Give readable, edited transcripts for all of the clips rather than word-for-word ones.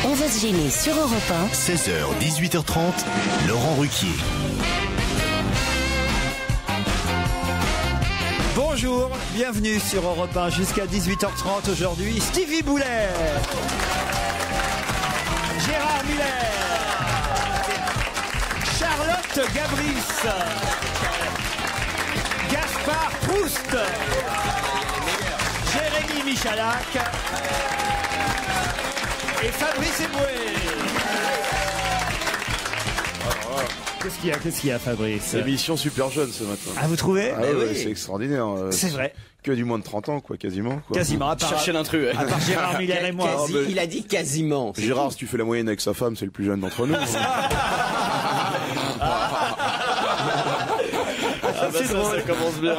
On va se gêner sur Europe 1. 16h, 18h30, Laurent Ruquier. Bonjour, bienvenue sur Europe 1 jusqu'à 18h30 aujourd'hui. Stevie Boulet, Gérard Miller, Charlotte Gabris, Gaspard Proust, Jérémy Michalak et Fabrice Eboué. Qu'est-ce qu'il y a, Fabrice? Émission super jeune ce matin. Ah, vous trouvez? Ah ouais, c'est extraordinaire. C'est vrai. Que du moins de 30 ans, quoi, quasiment. Quoi. Quasiment, à part, Chercher l'intrus. à part Gérard Miller et moi. Il a dit quasiment. Gérard, si tu fais la moyenne avec sa femme, c'est le plus jeune d'entre nous. C'est drôle. Ça commence bien.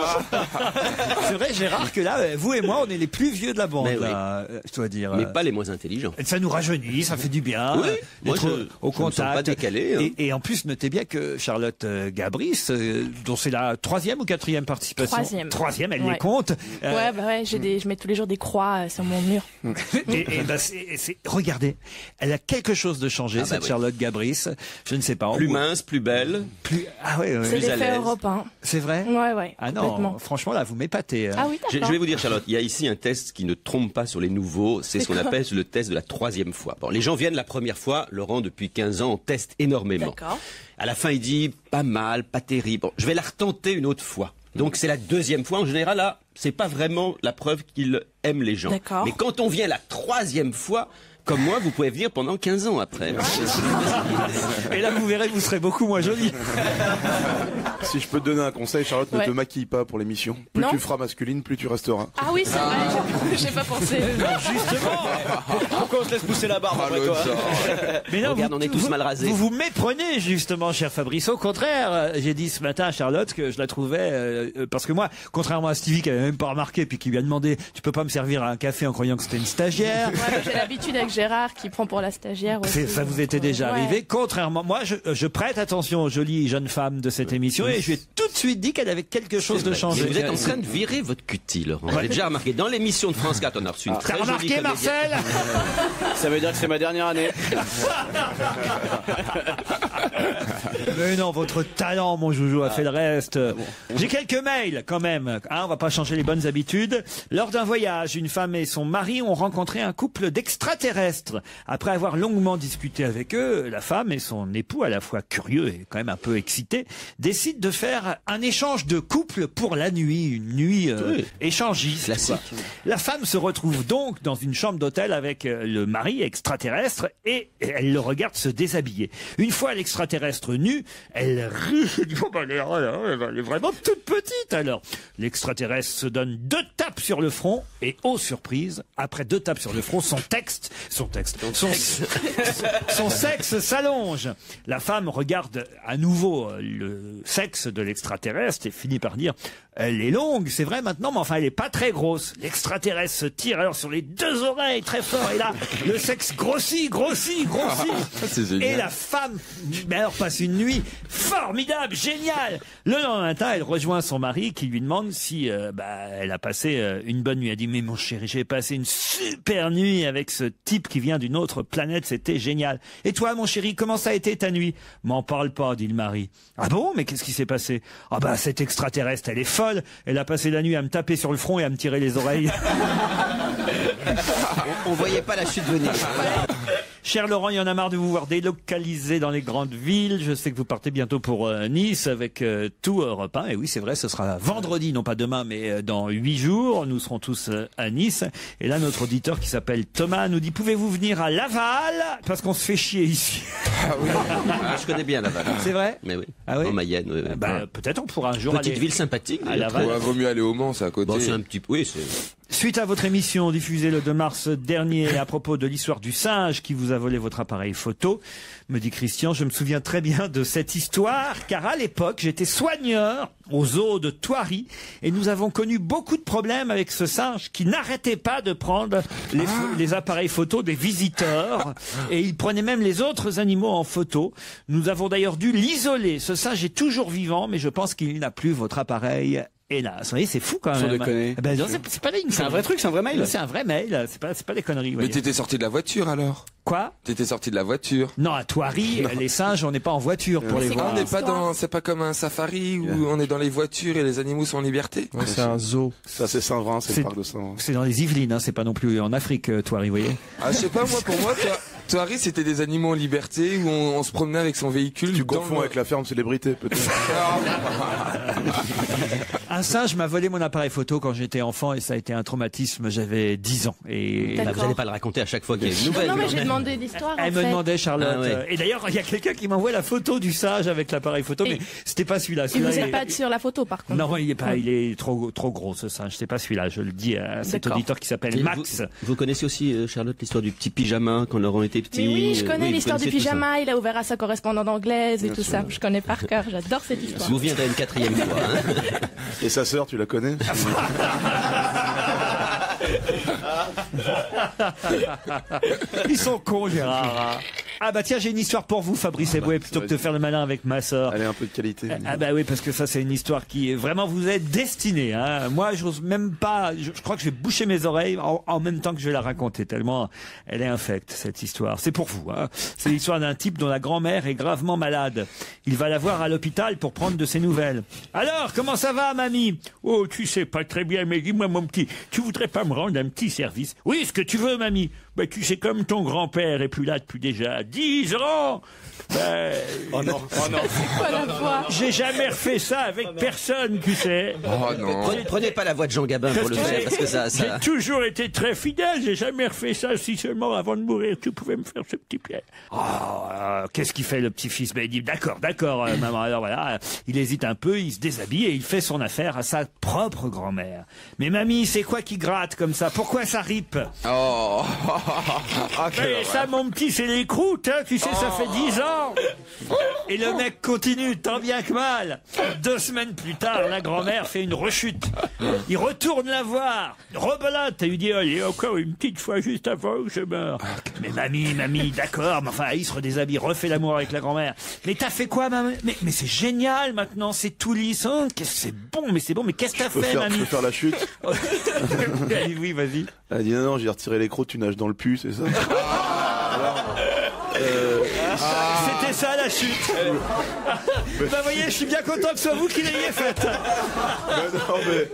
C'est vrai, Gérard, que là, vous et moi, on est les plus vieux de la bande, Mais oui. là, je dois dire. Mais pas les moins intelligents. Ça nous rajeunit, ça fait du bien. Oui, moi, d'être au je me sens contact. pas décalé, hein. Et en plus, notez bien que Charlotte Gabris, dont c'est la 3e ou 4e participation. 3e, elle les compte. Ouais, bah ouais, je mets tous les jours des croix sur mon mur. Et bah, regardez, elle a quelque chose de changé, cette oui. Charlotte Gabris. Je ne sais pas. Plus mince, plus belle. Ah ouais, C'est Plus à l'effet l'aise. Europe 1. c'est vrai? Ouais, Ah non, complètement. franchement, là, vous m'épatez. Ah oui, Je d'accord. vais vous dire, Charlotte, il y a ici un test qui ne trompe pas sur les nouveaux. C'est ce qu'on appelle le test de la 3e fois. Bon, les gens viennent la première fois. Laurent, depuis 15 ans, on teste énormément. D'accord. À la fin, il dit pas mal, pas terrible. Bon, je vais la retenter une autre fois. Donc c'est la 2e fois. En général, là, c'est pas vraiment la preuve qu'il aime les gens. D'accord. Mais quand on vient la 3e fois, comme moi, vous pouvez venir pendant 15 ans après. Et là, vous verrez, vous serez beaucoup moins jolie. Si je peux te donner un conseil, Charlotte, ne Ouais. te maquille pas pour l'émission. Plus Non. tu feras masculine, plus tu resteras. Ah oui, c'est vrai, j'ai pas pensé. Pourquoi on se laisse pousser la barbe après toi Mais non, Regarde, on est tous mal rasés. Vous vous méprenez justement, cher Fabrice. Au contraire, j'ai dit ce matin à Charlotte que je la trouvais parce que moi, contrairement à Stevie qui avait même pas remarqué puis qui lui a demandé, tu peux pas me servir un café en croyant que c'était une stagiaire. Ouais, bah, j'ai l'habitude avec Gérard qui prend pour la stagiaire aussi. Ça vous était déjà Ouais. arrivé. Contrairement, moi, je prête attention aux jolies jeunes femmes de cette émission et je lui ai tout de suite dit qu'elle avait quelque chose de changé. Mais vous êtes en train de virer votre cutie, Laurent. J'ai déjà remarqué. Dans l'émission de France 4, on a reçu une T'as très jolie remarqué, comédienne. Marcel? Ça veut dire que c'est ma dernière année. Mais non, votre talent, mon joujou, a fait le reste. J'ai quelques mails, quand même. Hein, on va pas changer les bonnes habitudes. Lors d'un voyage, une femme et son mari ont rencontré un couple d'extraterrestres. Après avoir longuement discuté avec eux, la femme et son époux, à la fois curieux et quand même un peu excités, décident de faire un échange de couple pour la nuit. Une nuit Oui. échangiste. Classique. quoi. La femme se retrouve donc dans une chambre d'hôtel avec le mari extraterrestre et elle le regarde se déshabiller. Une fois l'extraterrestre nu, elle rit. Oh, bah, elle est vraiment toute petite alors. L'extraterrestre se donne 2 tapes sur le front et, oh surprise, après 2 tapes sur le front, son sexe s'allonge. La femme regarde à nouveau le sexe de l'extraterrestre et finit par dire: elle est longue, c'est vrai maintenant, mais enfin elle est pas très grosse. L'extraterrestre se tire alors sur les 2 oreilles très fort et là le sexe grossit. C'est génial. Et la femme, mais alors passe une nuit formidable, géniale. Le lendemain matin, elle rejoint son mari qui lui demande si elle a passé une bonne nuit. Elle dit: mais mon chéri, j'ai passé une super nuit avec ce type qui vient d'une autre planète, c'était génial. Et toi, mon chéri, comment ça a été ta nuit? M'en parle pas, dit le mari. Ah bon, mais qu'est-ce qui s'est passé? Ah bah cette extraterrestre, elle est folle. Elle a passé la nuit à me taper sur le front et à me tirer les oreilles. On voyait pas la chute venir. Cher Laurent, il y en a marre de vous voir délocalisé dans les grandes villes. Je sais que vous partez bientôt pour Nice avec tout Europe 1. Et oui, c'est vrai, ce sera vendredi, non pas demain, mais dans 8 jours. Nous serons tous à Nice. Et là, notre auditeur qui s'appelle Thomas nous dit: pouvez-vous venir à Laval? Parce qu'on se fait chier ici. Ah, je connais bien Laval. C'est vrai? Mais oui. Ah oui? En Mayenne. Oui, oui. Peut-être on pourra un jour Petite aller ville sympathique. à Laval. Ouais, vaut mieux aller au Mans, c'est à côté. Bon, c'est un petit peu. Oui, c'est. Suite à votre émission diffusée le 2 mars dernier à propos de l'histoire du singe qui vous a volé votre appareil photo, me dit Christian, je me souviens très bien de cette histoire car à l'époque j'étais soigneur au zoo de Thoiry et nous avons connu beaucoup de problèmes avec ce singe qui n'arrêtait pas de prendre les appareils photos des visiteurs et il prenait même les autres animaux en photo. Nous avons d'ailleurs dû l'isoler. Ce singe est toujours vivant mais je pense qu'il n'a plus votre appareil hélas. Vous voyez, c'est fou quand Sans même. déconner. Ben non, c'est pas une C'est un vrai truc, c'est un vrai mail. C'est un vrai mail, c'est pas des conneries. vous Mais voyez. t'étais sorti de la voiture alors? Quoi? T'étais sorti de la voiture? Non, à Thoiry, les singes, on n'est pas en voiture pour les C'est voir. On n'est pas dans, c'est pas comme un safari où on est dans les voitures et les animaux sont en liberté. Ouais, c'est un zoo. Ça c'est Saint-Vrain, c'est C'est- le parc de Saint-Vrain. C'est dans les Yvelines, hein, c'est pas non plus en Afrique, Thoiry, vous voyez. Ah, je sais pas, moi, pour moi, Thoiry, c'était des animaux en liberté où on se promenait avec son véhicule. Tu dans confonds le- avec la ferme célébrité, peut-être. Un singe m'a volé mon appareil photo quand j'étais enfant et ça a été un traumatisme. J'avais 10 ans. Et D'accord. Vous n'allez pas le raconter à chaque fois qu'il y a une Non, nouvelle. non, mais j'ai demandé l'histoire. elle en me fait. demandait, Charlotte. Ah ouais. Et d'ailleurs, il y a quelqu'un qui m'envoie la photo du singe avec l'appareil photo, mais Et- c'était pas celui-là. Et Celui-là, vous il n'êtes est- pas sur la photo, par contre. Non, il est trop gros, ce singe. C'est pas celui-là. Je le dis à cet D'accord. auditeur qui s'appelle Et Max. Vous connaissez aussi, Charlotte, l'histoire du petit pyjama quand Laurent était petit. Mais oui, je connais vous l'histoire du connaissez tout ça. pyjama. Il a ouvert à sa correspondante anglaise et tout ça. Je connais par cœur. J'adore cette histoire. Vous viendrez une 4e fois. Hein. Et sa sœur, tu la connais? Ils sont cons, Gérard. Ah bah tiens, j'ai une histoire pour vous, Fabrice Eboué, plutôt que de faire le malin avec ma sœur. Allez, un peu de qualité. Ah bah oui, parce que ça c'est une histoire qui est vraiment vous êtes destiné. Hein. Moi, j'ose même pas. Je crois que je vais boucher mes oreilles en même temps que je vais la raconter tellement elle est infecte cette histoire. C'est pour vous. Hein. C'est l'histoire d'un type dont la grand-mère est gravement malade. Il va la voir à l'hôpital pour prendre de ses nouvelles. Alors, comment ça va, mamie? Oh, tu sais pas très bien, mais dis-moi mon petit, tu voudrais pas me rendre un petit service? Oui, ce que tu veux, mamie. Bah, tu sais, comme ton grand-père est plus là depuis déjà 10 ans. Ben, Oh non, oh non. Pas la voix. j'ai jamais refait ça avec personne, tu sais. Oh non. Prenez pas la voix de Jean Gabin pour le faire, parce que ça... J'ai toujours été très fidèle, j'ai jamais refait ça. Si seulement avant de mourir, tu pouvais me faire ce petit pied. Oh, qu'est-ce qu'il fait le petit-fils? Ben, il dit d'accord, maman. Alors voilà, il hésite un peu, il se déshabille et il fait son affaire à sa propre grand-mère. Mais mamie, c'est quoi qui gratte comme ça? Pourquoi ça ripe? Oh. Ah, quelle Mais horreur. ça, mon petit, c'est les croûtes, hein, tu sais, ça fait 10 ans. Et le mec continue, tant bien que mal. 2 semaines plus tard, la grand-mère fait une rechute. Il retourne la voir, rebelote, et lui dit, allez, encore une petite fois juste avant que je meure. Mais mamie, d'accord, mais enfin, il se redéshabille, refait l'amour avec la grand-mère. Mais t'as fait quoi, maman? Mais c'est génial, maintenant, c'est tout lisse. Hein, c'est bon, mais qu'est-ce que t'as fait, Je mamie? peux faire la chute. Elle dit, oui, vas-y. Elle a dit non, j'ai retiré les crocs, tu nages dans le pu, c'est ça? C'était ça la chute. Bah voyez, je suis bien content que ce soit vous qui l'ayez faite. Non, mais...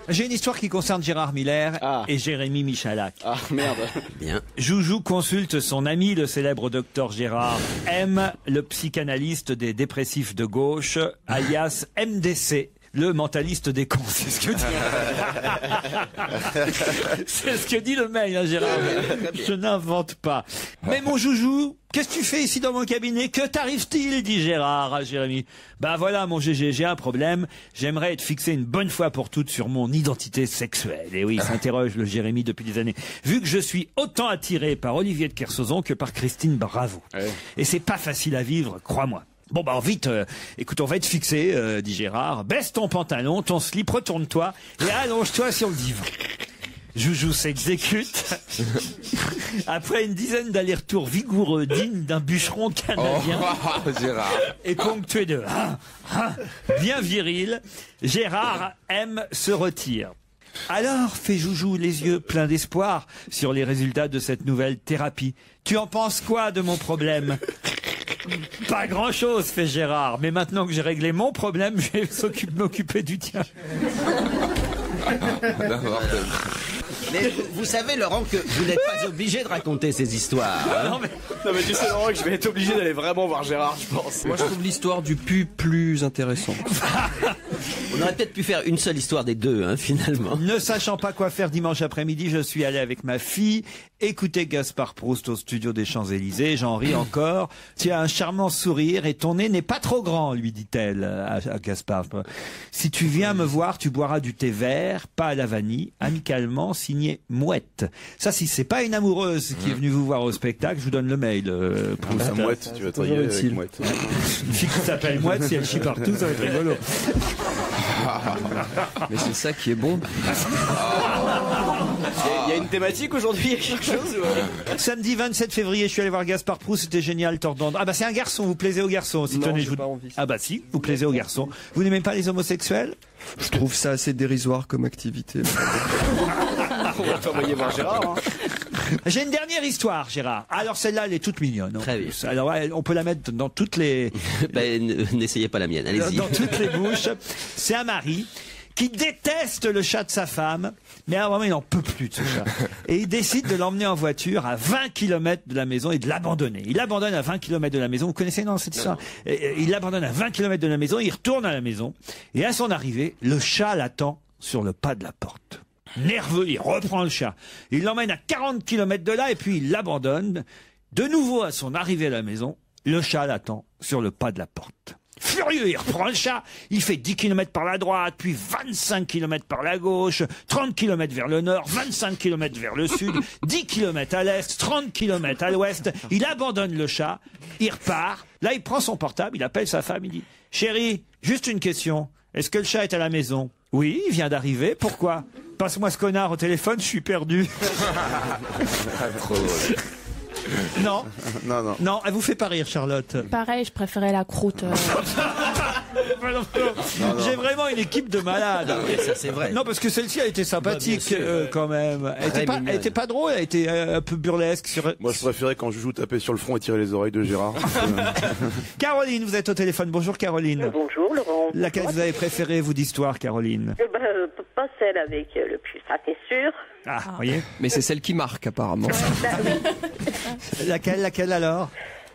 J'ai une histoire qui concerne Gérard Miller et Jérémy Michalak. Ah merde. Bien. Joujou consulte son ami, le célèbre docteur Gérard M, le psychanalyste des dépressifs de gauche, alias MDC. Le mentaliste des cons, c'est ce que dit. C'est ce que dit le mail, hein, Gérard. Je n'invente pas. Mais mon Joujou, qu'est-ce que tu fais ici dans mon cabinet? Que t'arrive-t-il? Dit Gérard à Jérémy. Ben voilà, mon GG, j'ai un problème. J'aimerais être fixé une bonne fois pour toutes sur mon identité sexuelle. Et oui, s'interroge le Jérémy depuis des années. Vu que je suis autant attiré par Olivier de Kersauzon que par Christine Bravo. Ouais. Et c'est pas facile à vivre, crois-moi. Bon bah vite, écoute, on va être fixé, dit Gérard. Baisse ton pantalon, ton slip, retourne-toi et allonge-toi sur le divan. Joujou s'exécute. Après une dizaine d'allers-retours vigoureux dignes d'un bûcheron canadien Gérard. et ponctué de bien viril, Gérard M se retire. Alors, fait Joujou les yeux pleins d'espoir sur les résultats de cette nouvelle thérapie. Tu en penses quoi de mon problème? Pas grand-chose, fait Gérard. Mais maintenant que j'ai réglé mon problème, je vais m'occuper du tien. Mais vous savez, Laurent, que vous n'êtes pas obligé de raconter ces histoires. Hein. Non, mais Non mais tu sais Laurent que je vais être obligé d'aller vraiment voir Gérard, je pense. Moi, je trouve l'histoire du pu plus intéressante. On aurait peut-être pu faire une seule histoire des deux, hein, finalement. ne sachant pas quoi faire dimanche après-midi, je suis allé avec ma fille écouter Gaspard Proust au studio des Champs-Élysées. J'en ris encore. Tu as un charmant sourire et ton nez n'est pas trop grand, lui dit-elle à Gaspard. Si tu viens me voir, tu boiras du thé vert, pas à la vanille, amicalement signé Mouette. Ça, si c'est pas une amoureuse qui est venue vous voir au spectacle, je vous donne le mail. Proust. La mouette, tu vas travailler Toujours avec utile. mouette. Une fille qui s'appelle Mouette, si elle chie partout, ça va être rigolo. Mais c'est ça qui est bon. Il y a une thématique aujourd'hui, il y a quelque chose Samedi 27 février, je suis allé voir Gaspard Proust, c'était génial, tordant. Ah bah c'est un garçon, vous plaisez aux garçons aussi. Non, Tenez, j'ai je vous... pas envie. Ah bah si, vous plaisez aux garçons. Vous n'aimez pas les homosexuels? Je trouve ça assez dérisoire comme activité. On va t'envoyer voir Gérard. Hein. J'ai une dernière histoire, Gérard. Alors celle-là, elle est toute mignonne. Très bien. Alors on peut la mettre dans toutes les... N'essayez pas la mienne, allez-y. Dans toutes les bouches. C'est un mari qui déteste le chat de sa femme, mais à un moment il n'en peut plus de ce chat. Et il décide de l'emmener en voiture à 20 km de la maison et de l'abandonner. Il l'abandonne à 20 km de la maison. Vous connaissez, non, cette histoire? Il l'abandonne à 20 km de la maison, il retourne à la maison, et à son arrivée, le chat l'attend sur le pas de la porte. Nerveux, il reprend le chat. Il l'emmène à 40 km de là, et puis il l'abandonne. De nouveau, à son arrivée à la maison, le chat l'attend sur le pas de la porte. Furieux, il reprend le chat, il fait 10 km par la droite, puis 25 km par la gauche, 30 km vers le nord, 25 km vers le sud, 10 km à l'est, 30 km à l'ouest. Il abandonne le chat, il repart. Là, il prend son portable, il appelle sa femme, il dit « Chérie, juste une question. Est-ce que le chat est à la maison ?»« Oui, il vient d'arriver. Pourquoi ? Passe-moi ce connard au téléphone, je suis perdu. » Non. Non, elle vous fait pas rire, Charlotte. Pareil, je préférais la croûte. J'ai vraiment une équipe de malades. Oui, ça c'est vrai. Non, parce que celle-ci a été sympathique quand même. Elle était pas drôle, elle était un peu burlesque. Moi, je préférais quand Joujou tapait sur le front et tirait les oreilles de Gérard. Caroline, vous êtes au téléphone. Bonjour, Caroline. Bonjour, Laurent. Laquelle vous avez préféré, vous, d'histoire, Caroline? Pas celle avec le puce, ça c'est sûr. Ah, vous voyez. Mais c'est celle qui marque, apparemment. Laquelle alors?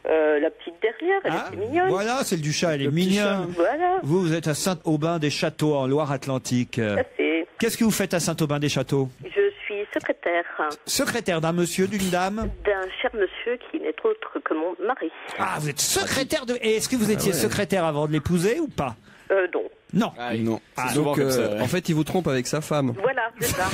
La petite derrière, elle était mignonne. Voilà, celle du chat, elle est mignonne. Voilà. Vous êtes à Saint-Aubin-des-Châteaux, en Loire-Atlantique. Ça c'est. Qu'est-ce que vous faites à Saint-Aubin-des-Châteaux? Je suis secrétaire. Secrétaire d'un monsieur, d'une dame? D'un cher monsieur qui n'est autre que mon mari. Ah, vous êtes secrétaire de... Et est-ce que vous étiez secrétaire avant de l'épouser ou pas? Non. Non. Non. Ah, Donc, en fait, il vous trompe avec sa femme. Voilà, c'est ça.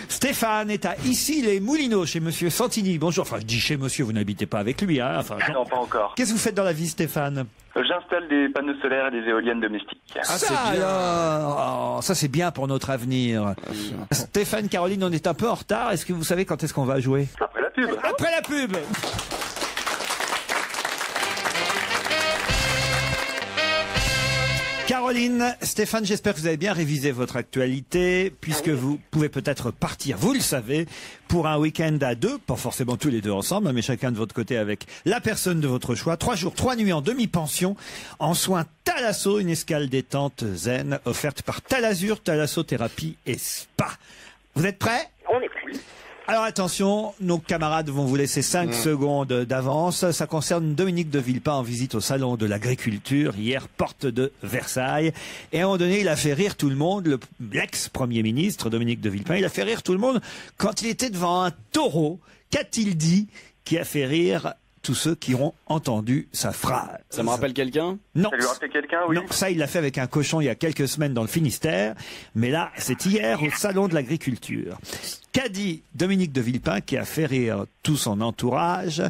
Stéphane est à Issy-les-Moulineaux, chez monsieur Santini. Bonjour. Enfin, je dis chez monsieur, vous n'habitez pas avec lui, hein. Enfin, non, pas encore. Qu'est-ce que vous faites dans la vie, Stéphane? J'installe des panneaux solaires et des éoliennes domestiques. Ça alors, ça c'est bien pour notre avenir. Stéphane, Caroline, on est un peu en retard. Est-ce que vous savez quand est-ce qu'on va jouer? Après la pub. Après la pub. Caroline, Stéphane, j'espère que vous avez bien révisé votre actualité, puisque vous pouvez peut-être partir, vous le savez, pour un week-end à deux, pas forcément tous les deux ensemble, mais chacun de votre côté avec la personne de votre choix. 3 jours, 3 nuits en demi-pension, en soins Thalasso, une escale détente zen, offerte par Talazur, Thalasso Thérapie et Spa. Vous êtes prêts? On est prêts. Alors attention, nos camarades vont vous laisser 5 secondes d'avance. Ça concerne Dominique de Villepin en visite au salon de l'agriculture, hier, porte de Versailles. Et à un moment donné, il a fait rire tout le monde, l'ex-premier ministre Dominique de Villepin, il a fait rire tout le monde quand il était devant un taureau. Qu'a-t-il dit qui a fait rire tous ceux qui ont entendu sa phrase? Ça me rappelle quelqu'un? Non. Ça lui rappelle quelqu'un, oui. Non, ça, il l'a fait avec un cochon il y a quelques semaines dans le Finistère. Mais là, c'est hier au Salon de l'Agriculture. Qu'a dit Dominique de Villepin qui a fait rire tout son entourage?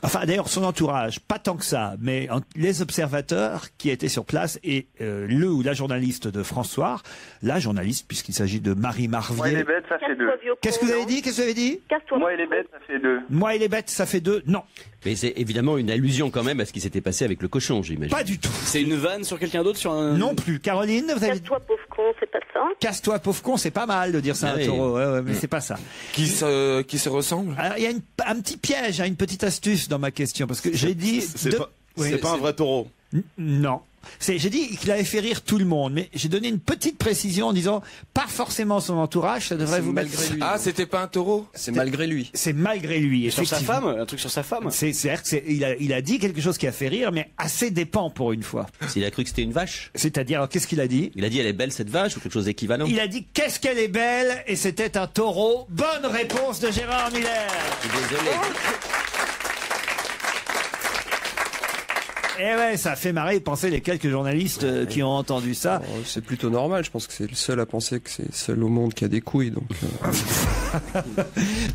Enfin, d'ailleurs, son entourage, pas tant que ça, mais les observateurs qui étaient sur place et le ou la journaliste de François, la journaliste, puisqu'il s'agit de Marie Marvier. Moi et les bêtes, ça fait 2. Qu'est-ce que vous avez dit? Qu'est-ce que vous avez dit? Moi et les bêtes, ça fait 2. Moi et les bêtes, ça fait 2. Non. Mais c'est évidemment une allusion quand même à ce qui s'était passé avec le cochon, j'imagine. Pas du tout. C'est une vanne sur quelqu'un d'autre, sur un... Non plus. Caroline, vous avez... Casse-toi, pauvre con, c'est pas ça? Casse-toi, pauvre con, c'est pas mal de dire ça à un Oui. taureau, ouais, mais c'est pas ça. Qui se ressemble? Alors, il y a un petit piège, une petite astuce dans ma question, parce que j'ai dit... C'est pas un vrai taureau. Non. J'ai dit qu'il avait fait rire tout le monde, mais j'ai donné une petite précision en disant pas forcément son entourage, ça devrait vous mettre... Malgré lui. Ah, c'était pas un taureau? C'est malgré lui. C'est malgré lui, Sur sa effectivement. femme? Un truc sur sa femme? C'est-à-dire qu'il a dit quelque chose qui a fait rire, mais assez dépend pour une fois. S'il a cru que c'était une vache. C'est-à-dire, alors, qu'est-ce qu'il a dit? Il a dit elle est belle cette vache ou quelque chose d'équivalent. Il a dit qu'est-ce qu'elle est belle, et c'était un taureau. Bonne réponse de Gérard Miller. Je suis désolé. Eh ouais, ça a fait marrer penser les quelques journalistes qui ont entendu ça. C'est plutôt normal. Je pense que c'est le seul à penser que c'est seul au monde qui a des couilles. Donc.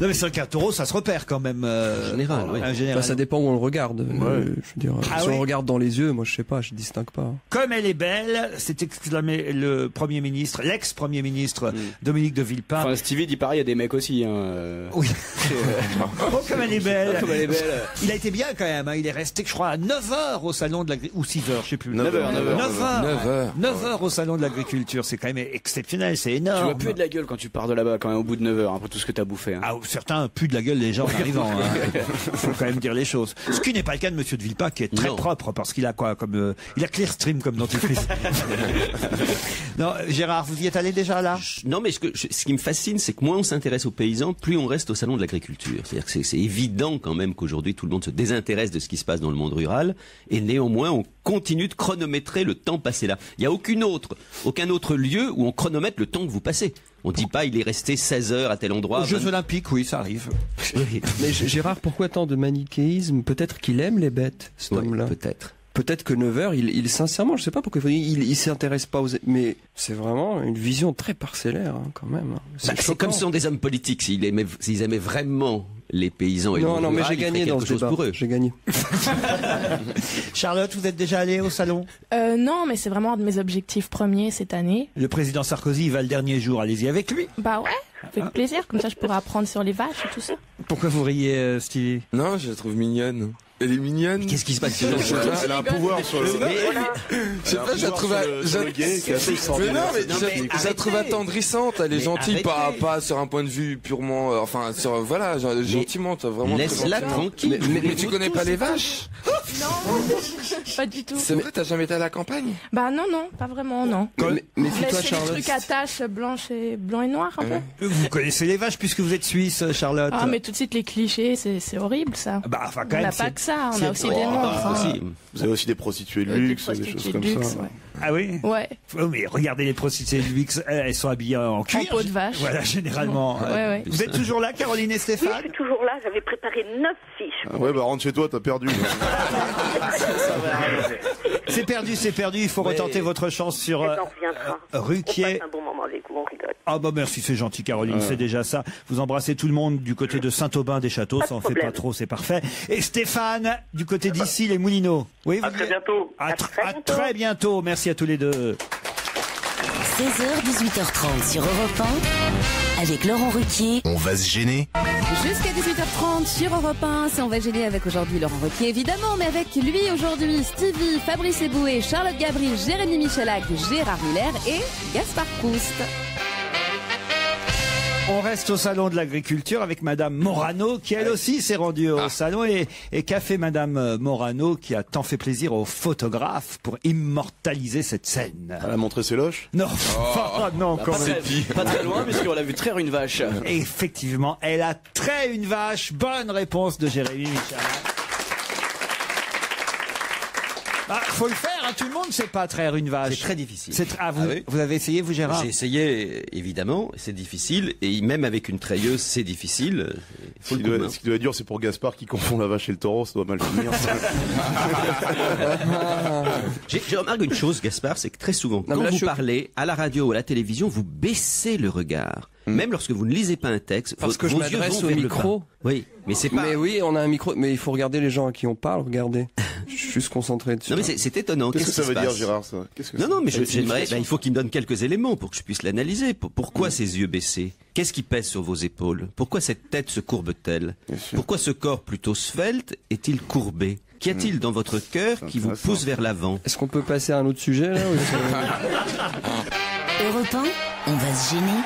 Non mais c'est vrai qu'un taureau, ça se repère quand même. En général, oui. Bah, ça dépend où on le regarde. Je veux dire, Ah si oui. on regarde dans les yeux, moi je sais pas, je distingue pas. Comme elle est belle, c'est exclamé le Premier ministre, l'ex-Premier ministre Dominique de Villepin. Enfin, Stevie dit pareil, il y a des mecs aussi. Oui. Oh, comme elle est belle. Comme elle est belle. Il a été bien quand même, hein. Il est resté, je crois, à 9 heures au salon de l'agriculture, ou 6 heures, je sais plus. 9 heures. 9 heures au salon de l'agriculture, c'est quand même exceptionnel, c'est Tu énorme. vas puer de la gueule quand tu pars de là-bas, quand même, au bout de 9 heures, après tout ce que t'as bouffé. Hein. Ah, certains puent de la gueule des gens en arrivant. Hein. Faut quand même dire les choses. Ce qui n'est pas le cas de Monsieur de Villepin, qui est très propre, parce qu'il a quoi comme il a Clearstream comme dentifrice. Non, Gérard, vous y êtes allé déjà là? Non, mais ce qui me fascine, c'est que moins on s'intéresse aux paysans, plus on reste au salon de l'agriculture. C'est-à-dire que c'est évident quand même qu'aujourd'hui tout le monde se désintéresse de ce qui se passe dans le monde rural, et néanmoins on continue de chronométrer le temps passé là. Il n'y a aucun autre lieu où on chronomètre le temps que vous passez. On dit pas il est resté 16 heures à tel endroit. Aux Jeux Olympiques, oui, ça arrive. Oui. Mais Gérard, pourquoi tant de manichéisme? Peut-être qu'il aime les bêtes, cet homme-là. Peut-être. Peut-être que 9 heures, il sincèrement, je sais pas pourquoi il s'intéresse pas aux... Mais c'est vraiment une vision très parcellaire, hein, quand même. C'est comme ce sont des hommes politiques. S'ils aimaient vraiment les paysans et le monde Non, mais rural, j'ai ils gagné feraient dans quelque ce chose débat. pour eux. J'ai gagné. Charlotte, vous êtes déjà allée au salon? Non, mais c'est vraiment un de mes objectifs premiers cette année. Le président Sarkozy, il va le dernier jour. Allez-y avec lui. Bah ouais, avec plaisir. Comme ça, je pourrais apprendre sur les vaches et tout ça. Pourquoi vous riez, Stevie? Non, je la trouve mignonne. Elle est mignonne. Qu'est-ce qui se passe? Elle a un pouvoir sur le. Je sais pas, je la trouve. sur le gay qui est assez extraordinaire. Je la trouve attendrissante. Elle est gentille, pas sur un point de vue purement. Enfin, sur voilà, gentiment. Vraiment. Laisse-la tranquille. Mais tu connais pas les vaches? Non, pas du tout. C'est vrai, t'as jamais été à la campagne? Bah non, pas vraiment, non. Mais Là, toi, c'est des Charlotte. trucs à taches blanc et noir un peu. Vous connaissez les vaches puisque vous êtes suisse, Charlotte. Ah, mais tout de suite, les clichés, c'est horrible, ça. Bah, enfin, quand On même. n'a pas que ça, on c'est- a aussi des monstres. Aussi. Vous avez aussi des prostituées de Des luxe, des prostituées choses de comme luxe, ça. ouais. Ah oui? Ouais. Oh, mais regardez les prostituées de luxe, elles sont habillées en cuir. peau de vache. Voilà, généralement. Ouais. Vous êtes toujours là, Caroline et Oui, Stéphane? je suis toujours là. J'avais préparé 9 fiches. Ah ouais, bah rentre chez toi, t'as perdu. C'est perdu, il faut retenter votre chance sur Elle en reviendra. On Ruquier. passe un bon moment avec vous, on rigole. Ah bah merci, c'est gentil Caroline, c'est déjà ça. Vous embrassez tout le monde du côté de Saint-Aubin-des-Châteaux, Pas de ça en fait pas problème. trop, c'est parfait. Et Stéphane, du côté d'ici, les Moulineaux. Oui, À vous très y- bientôt. À, À tr- très à bientôt. très bientôt, merci à tous les deux. 16h, 18h30 sur Europe 1 avec Laurent Ruquier. On va se gêner. Jusqu'à 18h30 sur Europe 1, c'est On va gêner avec aujourd'hui Laurent Ruquier évidemment, mais avec lui aujourd'hui Stevie, Fabrice Eboué, Charlotte Gabri, Jérémy Michalak, Gérard Muller et Gaspard Proust. On reste au salon de l'agriculture avec Madame Morano qui elle aussi s'est rendue au salon et qu'a fait Madame Morano qui a tant fait plaisir aux photographes pour immortaliser cette scène. Elle a montré ses loches? Non, non, quand Pas même. très, pas très loin, puisqu'on l'a vu traire une vache. Effectivement, elle a trait une vache. Bonne réponse de Jérémy Michalak. Bah, faut le faire, hein, tout le monde ne sait pas traire une vache. C'est très difficile. Vous, vous avez essayé, vous, Gérard? J'ai essayé, évidemment, c'est difficile, et même avec une treilleuse, c'est difficile. Ce qui doit être dur, c'est pour Gaspard qui confond la vache et le taureau, ça doit mal finir. J'ai remarqué une chose, Gaspard, c'est que très souvent, quand vous parlez à la radio ou à la télévision, vous baissez le regard. Même lorsque vous ne lisez pas un texte, Parce que je vos yeux m'adresse vont au vers le micro. bas. Oui, mais c'est pas. Mais oui, on a un micro, mais il faut regarder les gens à qui on parle, regardez. Je suis juste concentré dessus. Non mais c'est étonnant. Qu'est-ce que ça qui veut se dire, passe Gérard, ça? Qu'est-ce que Non, c'est? non, mais C'est une j'aimerais. signification. Il faut qu'il me donne quelques éléments pour que je puisse l'analyser. Pourquoi ces yeux baissés? Qu'est-ce qui pèse sur vos épaules? Pourquoi cette tête se courbe-t-elle? Pourquoi ce corps plutôt svelte est-il courbé? Qu'y a-t-il dans votre cœur qui vous pousse vers l'avant? Est-ce qu'on peut passer à un autre sujet là Europe 1, on va se gêner.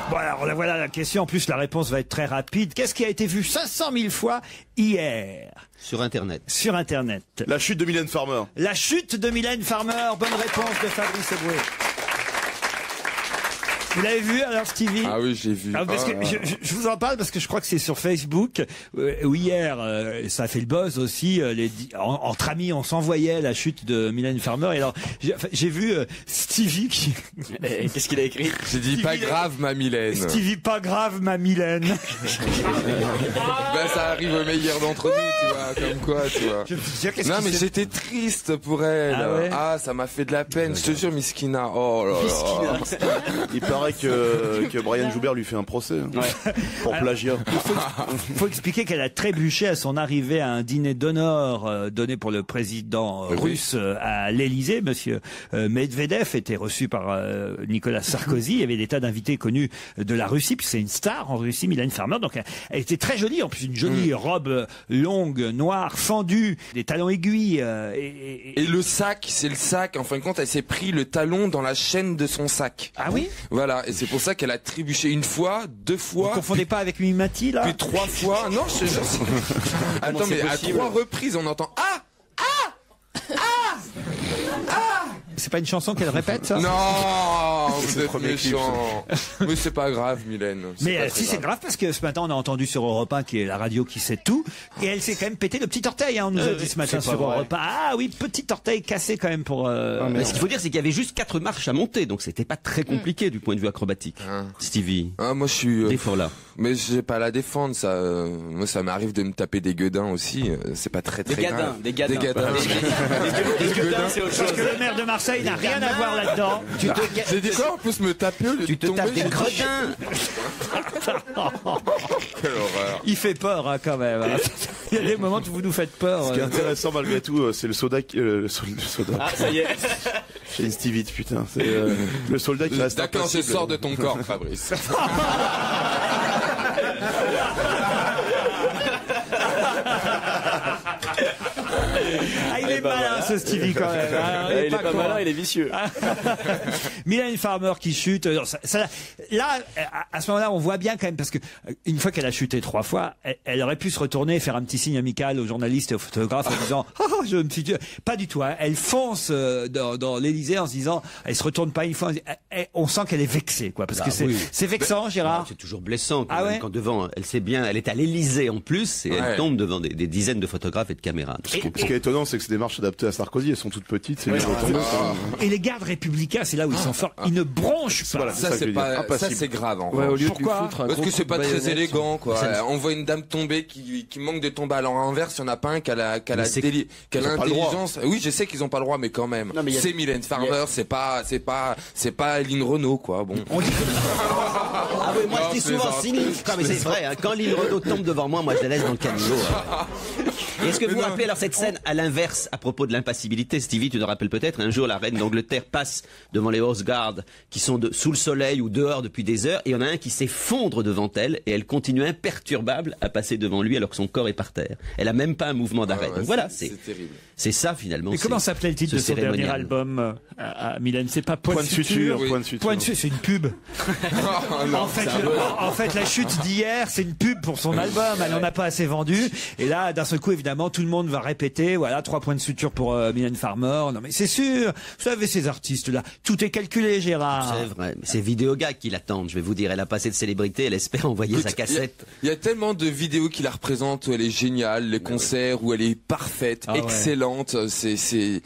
Bon, alors voilà la question. En plus, la réponse va être très rapide. Qu'est-ce qui a été vu 500 000 fois hier Sur Internet. sur Internet? La chute de Mylène Farmer. La chute de Mylène Farmer. Bonne réponse de Fabrice Eboué. Vous l'avez vu alors, Stevie? Ah oui, j'ai vu. Ah, parce que je vous en parle parce que je crois que c'est sur Facebook où hier ça a fait le buzz aussi. Entre amis, on s'envoyait la chute de Mylène Farmer. Et alors j'ai vu Stevie Stevie qui... Qu'est-ce qu'il a écrit? J'ai dit pas grave ma Mylène. Stevie, pas grave ma Mylène. Ben ça arrive au meilleur d'entre nous, tu vois, comme quoi, tu vois. Non mais j'étais triste pour elle. Ah ouais. Ça m'a fait de la peine, je te jure, Miskina. Oh là là. Il paraît que Brian Joubert lui fait un procès pour plagiat. Faut expliquer qu'elle a trébuché à son arrivée à un dîner d'honneur donné pour le président russe à l'Élysée. Monsieur Medvedev était reçu par Nicolas Sarkozy. Il y avait des tas d'invités connus de la Russie, puis c'est une star en Russie, Mylène Farmer. Donc elle était très jolie, en plus une jolie robe longue, noire, fendue, des talons aiguilles. Et le sac, c'est le sac. En fin de compte, elle s'est pris le talon dans la chaîne de son sac. Ah oui? Voilà, et c'est pour ça qu'elle a trébuché une fois, 2 fois. Vous confondez pas avec Mimati là? Puis 3 fois. Non, je te jure. Attends, mais à 3 reprises, on entend C'est pas une chanson qu'elle répète, ça? Non, vous êtes méchant. Mais c'est pas grave, Mylène. Mais si, c'est grave parce que ce matin, on a entendu sur Europe 1, qui est la radio qui sait tout, et elle s'est quand même pété le petit orteil, hein, on nous a dit ce matin sur Europe 1. Ah oui, petit orteil cassé quand même pour... Mais ce qu'il faut dire, c'est qu'il y avait juste 4 marches à monter, donc c'était pas très compliqué du point de vue acrobatique. Stevie. Moi, je suis... Défends-la. Mais j'ai pas à la défendre, ça. Moi, ça m'arrive de me taper des gueudins aussi. C'est pas très grave. Des gadins. Des gueudins, c'est autre chose. Parce que le maire de Marseille n'a rien à voir là-dedans. J'ai dit quoi en plus me taper au lieu Tu de te tomber, tapes des j'ai dit- gredins. Quelle horreur. Il fait peur, hein, quand même. Hein. Il y a des moments où vous nous faites peur. Ce qui est intéressant malgré tout, c'est le soda. Le soda. Ah, ça y est. J'ai une Stevie, putain. C'est le soldat qui reste. D'accord, je impassible. sors de ton corps, Fabrice. Ah, il est malin, ce Stevie, quand même. Ah, Il est pas con, malin, hein. il est vicieux. Mylène Farmer qui chute. Là, à ce moment-là, on voit bien quand même, parce que une fois qu'elle a chuté 3 fois, elle aurait pu se retourner et faire un petit signe amical aux journalistes et aux photographes en disant « je me suis dit... » Pas du tout. Hein. Elle fonce dans l'Élysée en se disant... Elle se retourne pas une fois. On sent qu'elle est vexée, quoi. Parce que c'est vexant, Gérard. C'est toujours blessant quand, Ah même, ouais quand devant, elle sait bien, elle est à l'Élysée en plus, et elle tombe devant des dizaines de photographes et de caméras. Ce qui est étonnant, c'est que c'est des marches adaptées à Sarkozy. Elles sont toutes petites. C'est Et les gardes républicains, c'est là où ils sont forts. Ils ne bronchent pas. Voilà, ça c'est grave. En Ouais, au lieu de lui Pourquoi foutre un Parce gros que c'est coup pas de très baïonnette. élégant, quoi. On voit une dame tomber qui manque de tomber à l'inverse. Il y en a pas un qui a l'intelligence. Oui, je sais qu'ils ont pas le droit, mais quand même. Non, mais c'est Mylène Farmer, c'est pas Aline Renaud, quoi. Bon. Ah oui, moi Non, je dis je souvent plaisante. cynique, mais c'est vrai, hein, quand Lynn Renaud tombe devant moi je la laisse dans le caniveau. Et est-ce que vous vous rappelez alors cette scène à l'inverse à propos de l'impassibilité, Stevie, tu te rappelles peut-être, un jour la reine d'Angleterre passe devant les Horse Guards qui sont sous le soleil ou dehors depuis des heures, et il y en a un qui s'effondre devant elle, et elle continue imperturbable à passer devant lui alors que son corps est par terre. Elle a même pas un mouvement d'arrêt. Donc voilà, c'est terrible. c'est ça finalement. Mais comment c'est s'appelait le titre ce de son dernier cérémonial. album à Mylène? C'est pas Point de suture. oui. Point de suture. Point de suture, c'est une pub. En fait, la chute d'hier, c'est une pub pour son album. Elle en a pas assez vendu. Et là, d'un seul coup, évidemment, tout le monde va répéter, voilà, 3 points de suture pour Mylène Farmer. Non, mais c'est sûr. Vous savez, ces artistes-là, tout est calculé, Gérard. C'est vrai, mais c'est Vidéogag qui l'attendent, je vais vous dire. Elle a passé de célébrité, elle espère envoyer sa cassette. Il y a tellement de vidéos qui la représentent où elle est géniale, les concerts où elle est parfaite, Ah ouais. excellente. C'est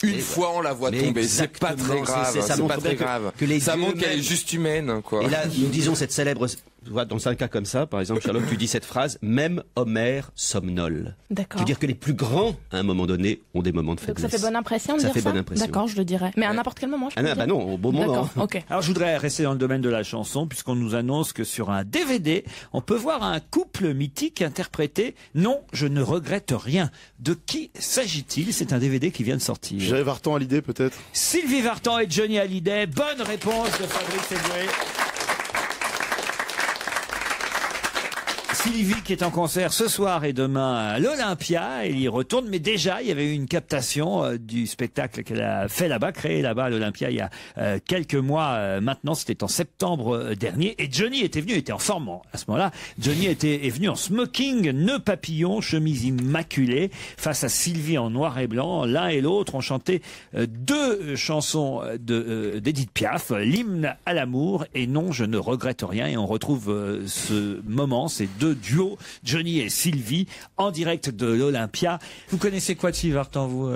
une fois on la voit mais tomber, c'est pas très exactement, grave, ça c'est montre pas bien très grave. que les Ça dieux montre qu'elle est même- juste humaine, quoi. Et là, nous disons cette célèbre, tu vois, dans un cas comme ça, par exemple, Charlotte, tu dis cette phrase, même Homère somnole. D'accord. Tu veux dire que les plus grands, à un moment donné, ont des moments de Donc faiblesse. ça fait bonne impression de Ça dire fait ça? bonne impression. D'accord, je le dirais. Mais à n'importe quel moment, je peux Ah non, le dire bah non, au bon moment. D'accord, ok. Alors je voudrais rester dans le domaine de la chanson puisqu'on nous annonce que sur un DVD, on peut voir un couple mythique interprété « Non, je ne regrette rien ». De qui s'agit-il? C'est un DVD qui vient de sortir. J'irai Vartan à l'idée peut-être. Sylvie Vartan et Johnny Hallyday. Bonne réponse de Fabrice Eboué. Sylvie qui est en concert ce soir et demain à l'Olympia, elle y retourne, mais déjà il y avait eu une captation du spectacle qu'elle a fait là-bas, créé là-bas à l'Olympia il y a quelques mois maintenant, c'était en septembre dernier, et Johnny était venu, il était en forme à ce moment-là, Johnny est venu en smoking, nœud papillon, chemise immaculée, face à Sylvie en noir et blanc, l'un et l'autre ont chanté 2 chansons d'Edith Piaf, l'hymne à l'amour et Non, je ne regrette rien, et on retrouve ce moment, ces 2 ce duo Johnny et Sylvie en direct de l'Olympia. Vous connaissez quoi de Sylvie Vartan, vous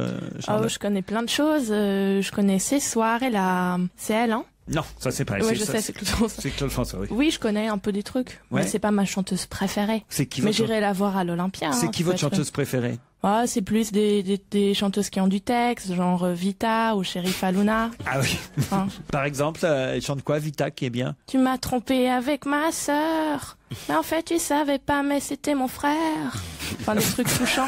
Charlotte? Je connais plein de choses. Je connais Ce soir et la... C'est elle, hein? Non, ça c'est pas elle. Ouais, je sais, c'est Claude François. C'est Claude François, oui. Oui, je connais un peu des trucs, Ouais. mais c'est pas ma chanteuse préférée. C'est qui Mais votre... j'irai la voir à l'Olympia. C'est hein, qui ça votre va être chanteuse préférée? Ah, c'est plus des chanteuses qui ont du texte, genre Vita ou Sheriff Aluna. Ah oui. Hein. Par exemple, elle chante quoi, Vita, qui est bien? Tu m'as trompé avec ma sœur. Mais en fait, tu savais pas, mais c'était mon frère. Enfin, des trucs touchants.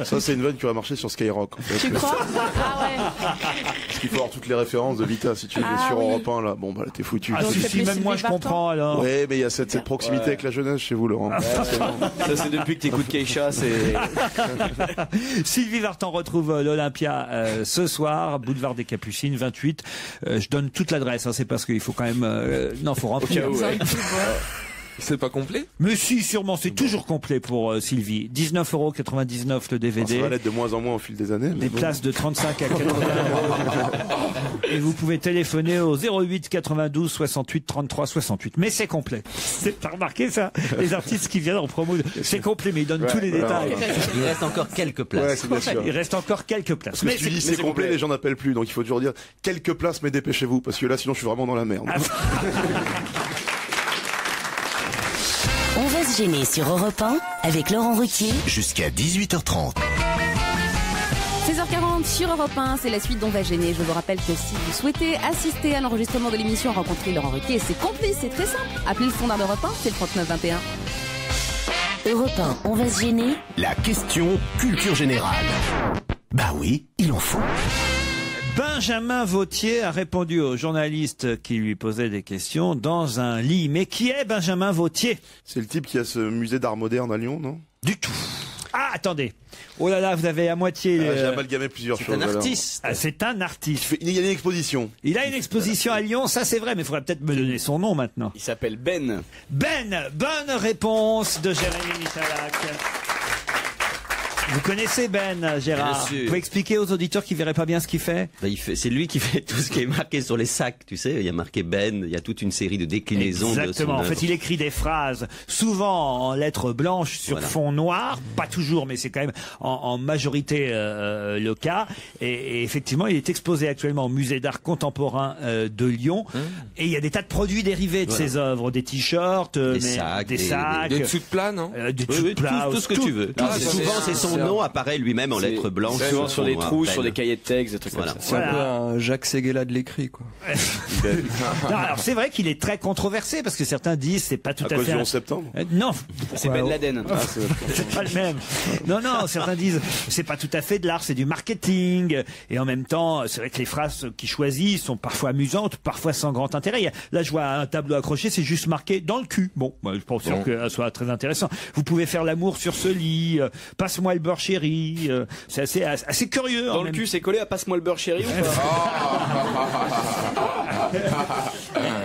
Ça, c'est une vanne qui aurait marché sur Skyrock. En fait. Tu crois? Ah ouais. Parce qu'il faut avoir toutes les références de Vita. Si tu es Ah sur oui. Europe 1, là, bon, bah, t'es foutu. Ah si, même moi je comprends alors. Ouais, mais il y a cette proximité avec la jeunesse chez vous, Laurent. Ça, c'est depuis que t'écoutes Keisha, c'est... Sylvie Vartan retrouve l'Olympia ce soir, boulevard des Capucines, 28. Je donne toute l'adresse, hein, c'est parce qu'il faut quand même... non, faut remplir. C'est pas complet? Mais si, sûrement, c'est toujours complet pour Sylvie. 19,99€ le DVD. Ça va l'être de moins en moins au fil des années. Des places de 35 à 80 €. Et vous pouvez téléphoner au 08 92 68 33 68. Mais c'est complet. T'as remarqué ça? Les artistes qui viennent en promo, c'est complet, mais ils donnent tous les détails. Il reste encore quelques places. Ouais, c'est bien sûr. Il reste encore quelques places. Parce que si tu dis c'est complet, les gens n'appellent plus. Donc il faut toujours dire quelques places, mais dépêchez-vous. Parce que là, sinon, je suis vraiment dans la merde. On va se gêner sur Europe 1 avec Laurent Ruquier. Jusqu'à 18h30. 16h40 sur Europe 1, c'est la suite d'On va gêner. Je vous rappelle que si vous souhaitez assister à l'enregistrement de l'émission, rencontrer Laurent Ruquier et ses complices, c'est très simple. Appelez le standard d'Europe 1, c'est le 3921. Europe 1, on va se gêner. La question culture générale. Bah oui, il en faut. Benjamin Vautier a répondu aux journalistes qui lui posaient des questions dans un lit. Mais qui est Benjamin Vautier? C'est le type qui a ce musée d'art moderne à Lyon, non? Du tout. Ah, attendez. Oh là là, vous avez à moitié... J'ai amalgamé plusieurs choses. C'est un artiste. Ah, c'est un artiste. Il y a une exposition. Il a une exposition à Lyon, ça c'est vrai, mais il faudrait peut-être me donner son nom maintenant. Il s'appelle Ben. Ben, bonne réponse de Jérémy Michalak. Vous connaissez Ben, Gérard? Bien sûr. Vous pouvez expliquer aux auditeurs qui verraient pas bien ce qu'il fait? C'est lui qui fait tout ce qui est marqué sur les sacs, tu sais. Il y a marqué Ben, il y a toute une série de déclinaisons. Exactement. De son En fait, il écrit des phrases, souvent en lettres blanches sur fond noir. Pas toujours, mais c'est quand même en majorité le cas. Et effectivement, il est exposé actuellement au musée d'art contemporain de Lyon. Et il y a des tas de produits dérivés de ses œuvres, des t-shirts, des sacs, des dessous de plat, non? des dessous de plat, tout ce que tu veux. Souvent, c'est son nom apparaît lui-même en lettres blanches. Souvent sur des trous, Ben. sur des cahiers de texte, des trucs comme ça. C'est un peu un Jacques Séguéla de l'écrit, quoi. Non, alors c'est vrai qu'il est très controversé parce que certains disent c'est pas tout à cause fait. du 11 septembre. Non, C'est Ben Laden. c'est pas le même. Non, certains disent c'est pas tout à fait de l'art, c'est du marketing. Et en même temps, c'est vrai que les phrases qu'il choisit sont parfois amusantes, parfois sans grand intérêt. Là, je vois un tableau accroché, c'est juste marqué dans le cul. Bon, je pense sûr que ça soit très intéressant. Vous pouvez faire l'amour sur ce lit. Passe-moi le beurre chéri. C'est assez curieux. Dans le cul, c'est collé à Passe-moi le beurre chéri ou pas?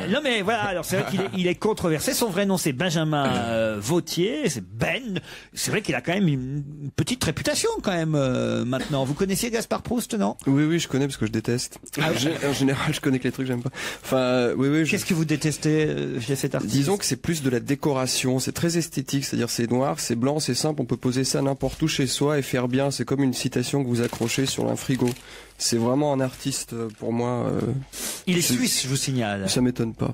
Non mais voilà, alors c'est vrai qu'il est controversé. Son vrai nom c'est Benjamin Vautier, c'est Ben. C'est vrai qu'il a quand même une petite réputation quand même maintenant. Vous connaissiez Gaspard Proust, non? Oui, je connais parce que je déteste. En général, je connais que les trucs que j'aime pas. Enfin, oui. Qu'est-ce que vous détestez chez cet artiste? Disons que c'est plus de la décoration, c'est très esthétique, c'est-à-dire c'est noir, c'est blanc, c'est simple, on peut poser ça n'importe où chez soi et faire bien, c'est comme une citation que vous accrochez sur un frigo. C'est vraiment un artiste pour moi. Il est suisse, je vous signale. Ça m'étonne pas.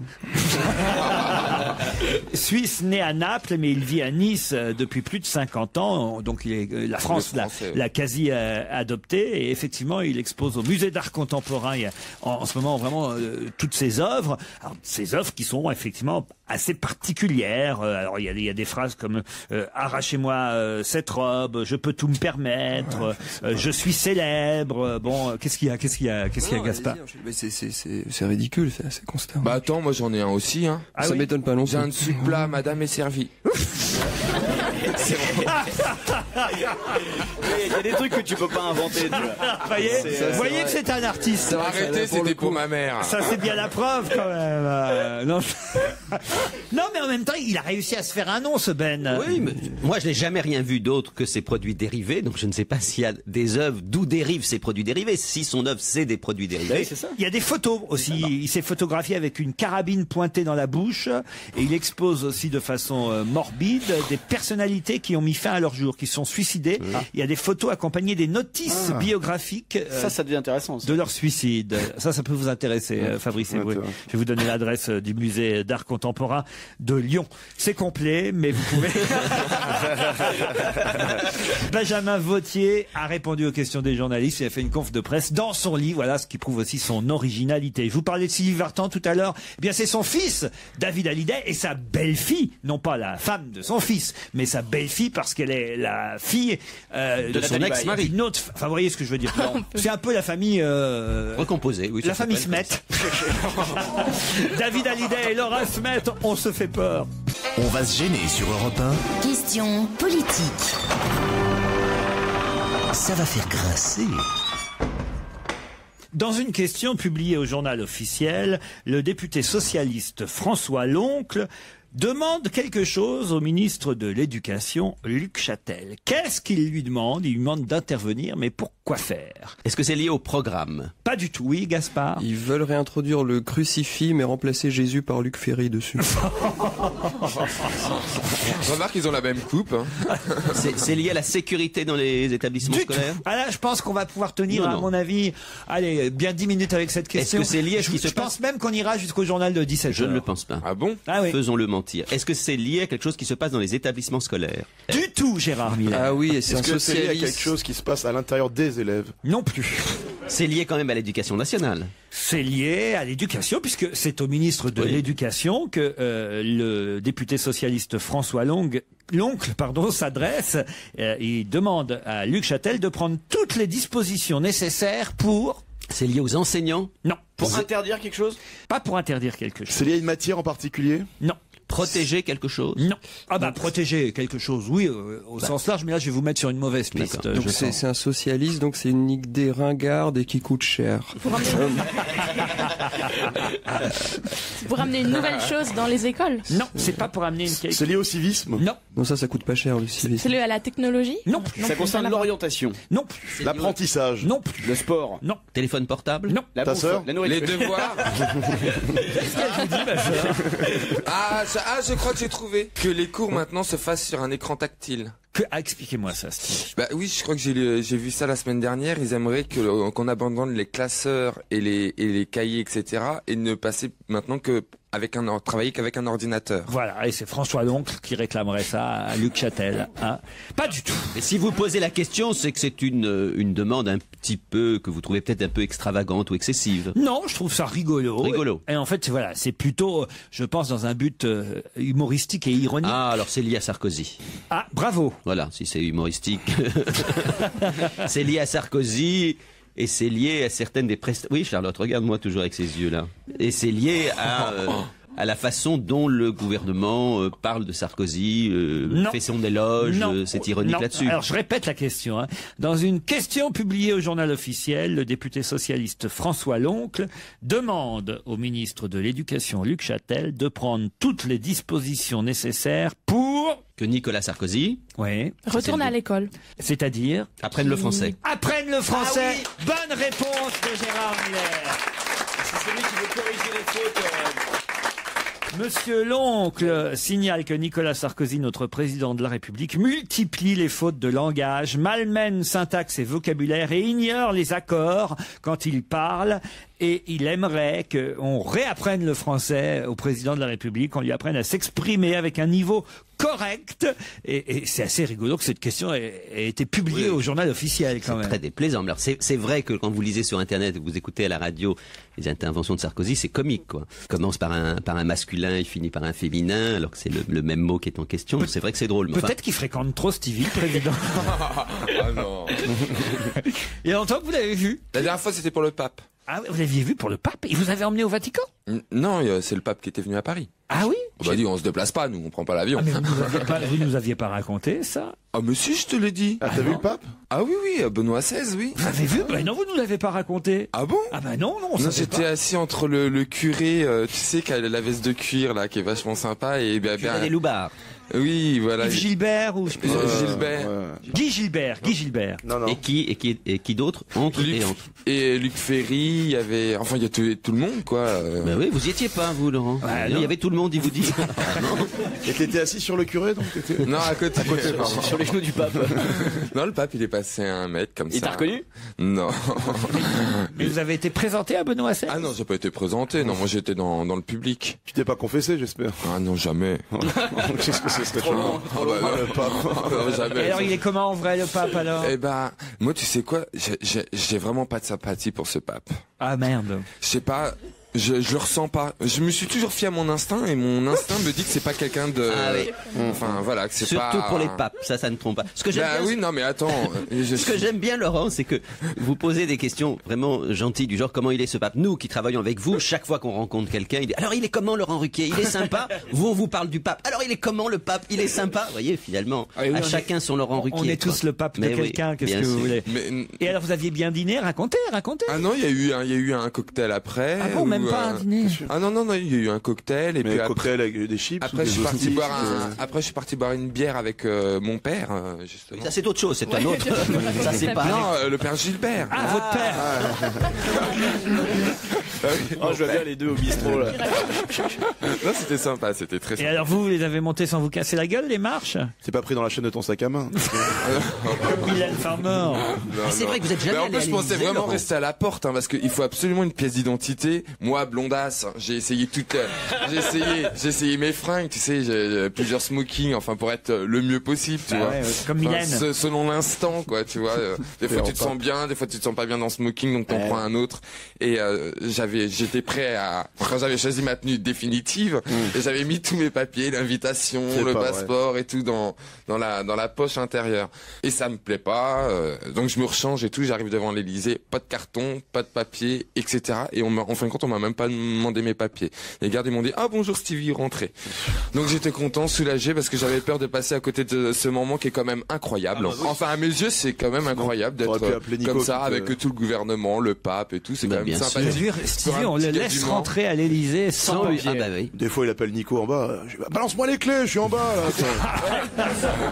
Suisse, né à Naples, mais il vit à Nice depuis plus de 50 ans. Donc la France l'a quasi adopté. Et effectivement, il expose au musée d'art contemporain en ce moment vraiment toutes ses œuvres. Alors, ces œuvres qui sont effectivement assez particulières. Alors il y a des phrases comme arrachez-moi cette robe, je peux tout me permettre, je suis célèbre. Bon, qu'est-ce qu'il y a Gaspard? C'est ridicule, c'est assez constant. Bah attends, moi j'en ai un aussi. Hein. Ça m'étonne pas non plus. J'ai un dessus de plat, madame est servie. C'est vrai. Il y a des trucs que tu peux pas inventer. Tu vois. Voyez que c'est un artiste. Arrêtez, c'était pour ma mère. Ça, c'est bien la preuve, quand même. Non, non, mais en même temps, il a réussi à se faire un nom, ce Ben. Oui, mais moi, je n'ai jamais rien vu d'autre que ces produits dérivés, donc je ne sais pas s'il y a des œuvres d'où dérivent ces produits dérivés. Si son œuvre, c'est des produits dérivés. Oui, c'est ça. Il y a des photos aussi. Il s'est photographié avec une carabine pointée dans la bouche, et il expose aussi de façon morbide des personnalités qui ont mis fin à leur jour, qui sont suicidées. Il y a des photos accompagnées des notices biographiques ça devient intéressant aussi. de leur suicide. Ça peut vous intéresser, Fabrice Eboué. Je vais vous donner l'adresse du musée d'art contemporain de Lyon. C'est complet, mais vous pouvez... Benjamin Vautier a répondu aux questions des journalistes et a fait une conf de presse dans son lit. Voilà ce qui prouve aussi son originalité. Je vous parlais de Sylvie Vartan tout à l'heure. Eh bien, c'est son fils, David Hallyday, et sa belle-fille, non pas la femme de son fils, mais sa belle-fille parce qu'elle est la fille de son ex-mari. Enfin, vous voyez ce que je veux dire. C'est un peu la famille... recomposée, oui. La famille Smet. David Hallyday et Laura Smet, on se fait peur. On va se gêner sur Europe 1. Question politique. Ça va faire grincer. Dans une question publiée au journal officiel, le député socialiste François Loncle demande quelque chose au ministre de l'Éducation, Luc Châtel. Qu'est-ce qu'il lui demande? Il lui demande d'intervenir, mais pour quoi faire? Est-ce que c'est lié au programme? Pas du tout, oui, Gaspard. Ils veulent réintroduire le crucifix, mais remplacer Jésus par Luc Ferry dessus. Remarque, ils ont la même coupe. Hein. C'est lié à la sécurité dans les établissements scolaires? Ah là, je pense qu'on va pouvoir tenir, Non. à mon avis, allez, bien 10 minutes avec cette question. Est-ce que c'est lié à ce qui se Je pense même qu'on ira jusqu'au journal de 17h. Je ne le pense pas. Ah bon? Ah oui. Faisons-le mentir. Est-ce que c'est lié à quelque chose qui se passe dans les établissements scolaires? Du tout, Gérard Miller. Ah oui, et c'est un Est-ce que c'est lié à socialiste. quelque chose qui se passe à l'intérieur des élèves? Non plus. C'est lié quand même à l'éducation nationale. C'est lié à l'éducation, puisque c'est au ministre de l'Éducation que le député socialiste François Loncle s'adresse. Il demande à Luc Châtel de prendre toutes les dispositions nécessaires pour... C'est lié aux enseignants? Non. Pour interdire quelque chose? Pas pour interdire quelque chose. C'est lié à une matière en particulier? Non. Protéger quelque chose? Non. Ah bah protéger quelque chose, oui, au sens large, mais là je vais vous mettre sur une mauvaise piste. Donc c'est un socialiste, donc c'est une idée ringarde et qui coûte cher. Pour amener une nouvelle chose dans les écoles? Non, c'est pas pour amener une... C'est lié au civisme? Non. Non, ça coûte pas cher le civisme. C'est lié à la technologie? Non. Ça concerne l'orientation? Non plus. L'apprentissage? Non plus. Le sport? Non. Téléphone portable? Non. La Ta bouffe, sœur? la nourriture? Les devoirs? Qu'est-ce qu'elle vous dit, ma sœur? Je crois que j'ai trouvé. Que les cours maintenant se fassent sur un écran tactile. Expliquez-moi ça, Steve. Bah oui, je crois que j'ai vu ça la semaine dernière. Ils aimeraient qu'on abandonne les classeurs et les cahiers, etc. et ne passer maintenant que travailler qu'avec un ordinateur. Voilà, et c'est François Loncle qui réclamerait ça à Luc Châtel. Hein. Pas du tout. Et si vous posez la question, c'est que c'est une demande un petit peu, que vous trouvez peut-être un peu extravagante ou excessive. Non, je trouve ça rigolo. Rigolo. Et en fait, voilà, c'est plutôt, je pense, dans un but humoristique et ironique. Ah, alors c'est lié à Sarkozy. Ah, bravo. Voilà, si c'est humoristique. C'est lié à Sarkozy. Et c'est lié à certaines des prestations. Oui, Charlotte, regarde-moi toujours avec ces yeux-là. Et c'est lié à la façon dont le gouvernement parle de Sarkozy, fait son éloge, c'est ironique là-dessus. Alors je répète la question. Hein. Dans une question publiée au journal officiel, le député socialiste François Loncle demande au ministre de l'Éducation, Luc Châtel, de prendre toutes les dispositions nécessaires pour... Que Nicolas Sarkozy retourne à l'école. C'est-à-dire apprenne le français. Apprenne le français. Ah oui. Bonne réponse de Gérard Miller. C'est celui qui veut corriger les fautes. Monsieur Loncle signale que Nicolas Sarkozy, notre président de la République, multiplie les fautes de langage, malmène syntaxe et vocabulaire et ignore les accords quand il parle. Et il aimerait qu'on réapprenne le français au président de la République, qu'on lui apprenne à s'exprimer avec un niveau correct. Et c'est assez rigolo que cette question ait été publiée au journal officiel quand même. C'est très déplaisant. Alors c'est vrai que quand vous lisez sur Internet, vous écoutez à la radio les interventions de Sarkozy, c'est comique, quoi. Il commence par un masculin, il finit par un féminin, alors que c'est le même mot qui est en question. C'est vrai que c'est drôle. Peut-être qu'il fréquente trop Stevie, le président. Ah non. Il y a longtemps que vous l'avez vu? La dernière fois, c'était pour le pape. Ah, vous l'aviez vu pour le pape? Il vous avait emmené au Vatican? Non, c'est le pape qui était venu à Paris. Ah oui? On m'a dit, on se déplace pas, nous, on prend pas l'avion. Ah, mais vous nous aviez pas raconté ça? Ah, mais si, je te l'ai dit. Ah, t'as vu le pape? Ah oui, Benoît XVI, oui. Vous avez vu? Bah non, vous nous l'avez pas raconté. Ah bon? Ah bah non, Non, j'étais assis entre le curé, tu sais, qui a la veste de cuir, là, qui est vachement sympa, et Curé des Loubards. Oui, voilà. Yves Gilbert ou je sais plus. Gilbert. Guy Gilbert. Non. Et qui d'autre? Entre. Et Luc Ferry, il y avait, enfin, il y a tout le monde, quoi. Ben oui, vous y étiez pas, vous, Laurent. Il y avait tout le monde, il vous dit. Et t'étais assis sur le curé, donc Non, à côté, pardon. Sur les genoux du pape. Non, le pape, il est passé à 1 mètre, comme ça. Il t'a reconnu? Non. Mais vous avez été présenté à Benoît XVI? Ah non, j'ai pas été présenté. Non, moi, j'étais dans le public. Tu t'es pas confessé, j'espère. Ah non, jamais. Qu'est-ce que ce serait Trop loin. le pape. Non, jamais. Et alors, il est comment en vrai, le pape, alors? Eh ben, moi, tu sais quoi, j'ai vraiment pas de sympathie pour ce pape. Ah merde. Je sais pas, je le ressens pas. Je me suis toujours fié à mon instinct et mon instinct me dit que c'est pas quelqu'un de. Ah oui. Enfin voilà, que c'est Surtout pas. Surtout pour les papes, ça ne trompe pas. Ce que j'aime bien, oui, non mais attends. Ce que j'aime bien, Laurent, c'est que vous posez des questions vraiment gentilles du genre comment il est ce pape. Nous qui travaillons avec vous, chaque fois qu'on rencontre quelqu'un, il dit alors il est comment Laurent Ruquier? Il est sympa. Vous on vous parle du pape. Alors il est comment le pape? Il est sympa. Vous voyez finalement, à chacun son Laurent Ruquier. On est tous le pape de quelqu'un. Qu'est-ce que vous voulez? Et alors vous aviez bien dîné? Racontez. Ah non, il y a eu un cocktail après. Ah bon, même pas un dîner? Ah non, il y a eu un cocktail et puis un cocktail avec des chips. Après, je suis parti boire une bière avec mon père. Justement. Ça c'est autre chose, c'est un autre. Ça c'est pas. Non, le père Gilbert. Ah, votre père. Oh, je vois bien les deux au bistrot là. Non, c'était sympa, c'était très sympa. Et alors vous les avez montés sans vous casser la gueule, les marches? C'est pas pris dans la chaîne de ton sac à main. Comme Mylène Farmer. C'est vrai que vous êtes jamais. En plus, je pensais vraiment rester à la porte, parce qu'il faut absolument une pièce d'identité. Moi, blondasse, j'ai essayé j'ai essayé mes fringues, tu sais, j'ai plusieurs smokings, enfin pour être le mieux possible, tu vois. Ouais, comme Mylène. Selon l'instant, quoi, tu vois. Des fois tu te sens bien, des fois tu te sens pas bien dans le smoking, donc t'en prends un autre. Et j'étais prêt quand j'avais choisi ma tenue définitive, et j'avais mis tous mes papiers, l'invitation, le passeport et tout dans la poche intérieure. Et ça me plaît pas, donc je me rechange et tout, j'arrive devant l'Élysée, pas de carton, pas de papier, etc. Et en fin de compte, on m'a même pas demandé mes papiers. Les gardes ils m'ont dit ah bonjour Stevie, rentrez. Donc j'étais content, soulagé parce que j'avais peur de passer à côté de ce moment qui est quand même incroyable. Enfin à mes yeux c'est quand même incroyable d'être comme ça avec tout le gouvernement, le pape et tout, c'est quand même sympathique. Stevie, on le laisse rentrer à l'Élysée sans papier. Ah bah oui. Des fois il appelle Nico en bas, balance-moi les clés, je suis en bas.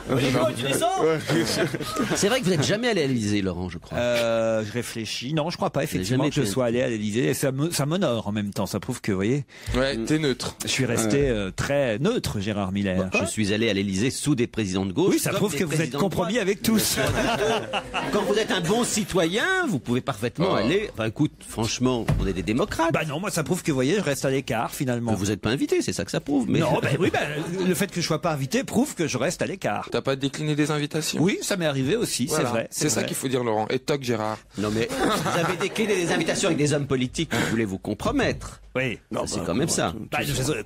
Nico, tu descends? C'est vrai que vous n'êtes jamais allé à l'Élysée, Laurent, je crois. Je réfléchis. Non, je crois pas effectivement que je sois allé à l'Élysée. Et ça m'honore en même temps. Ça prouve que, vous voyez. Ouais, t'es neutre. Je suis resté très neutre, Gérard Miller. Je suis allé à l'Élysée sous des présidents de gauche. Oui, ça prouve que vous êtes compromis avec tous. Quand vous êtes un bon citoyen, vous pouvez parfaitement aller. Enfin, écoute, franchement, on est des démocrates. Bah non, moi ça prouve que, vous voyez, je reste à l'écart finalement. Vous n'êtes pas invité, c'est ça que ça prouve. Mais... Non, le fait que je sois pas invité prouve que je reste à l'écart. T'as pas décliné des invitations? Oui, ça m'est arrivé aussi, voilà. c'est vrai. C'est ça qu'il faut dire, Laurent. Et toc, Gérard. Non mais vous avez décliné des invitations avec des hommes politiques qui voulaient vous compromettre. Oui. C'est quand même ça.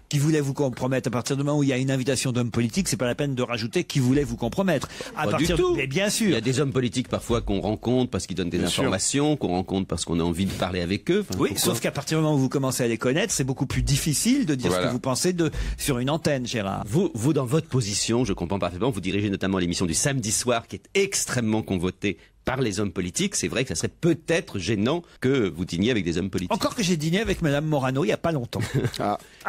Qui voulait vous compromettre? À partir du moment où il y a une invitation d'hommes politiques, c'est pas la peine de rajouter qui voulait vous compromettre. Pas du tout. Mais bien sûr. Il y a des hommes politiques parfois qu'on rencontre parce qu'ils donnent des informations, qu'on rencontre parce qu'on a envie de parler avec eux. Enfin, oui, sauf qu'à partir du moment où vous commencez à les connaître, c'est beaucoup plus difficile de dire ce que vous pensez sur une antenne, Gérard. Vous, dans votre position, je comprends parfaitement, vous dirigez notamment l'émission du samedi soir qui est extrêmement convotée par les hommes politiques. C'est vrai que ça serait peut-être gênant que vous dîniez avec des hommes politiques. Encore que j'ai dîné avec Madame Morano il y a pas longtemps.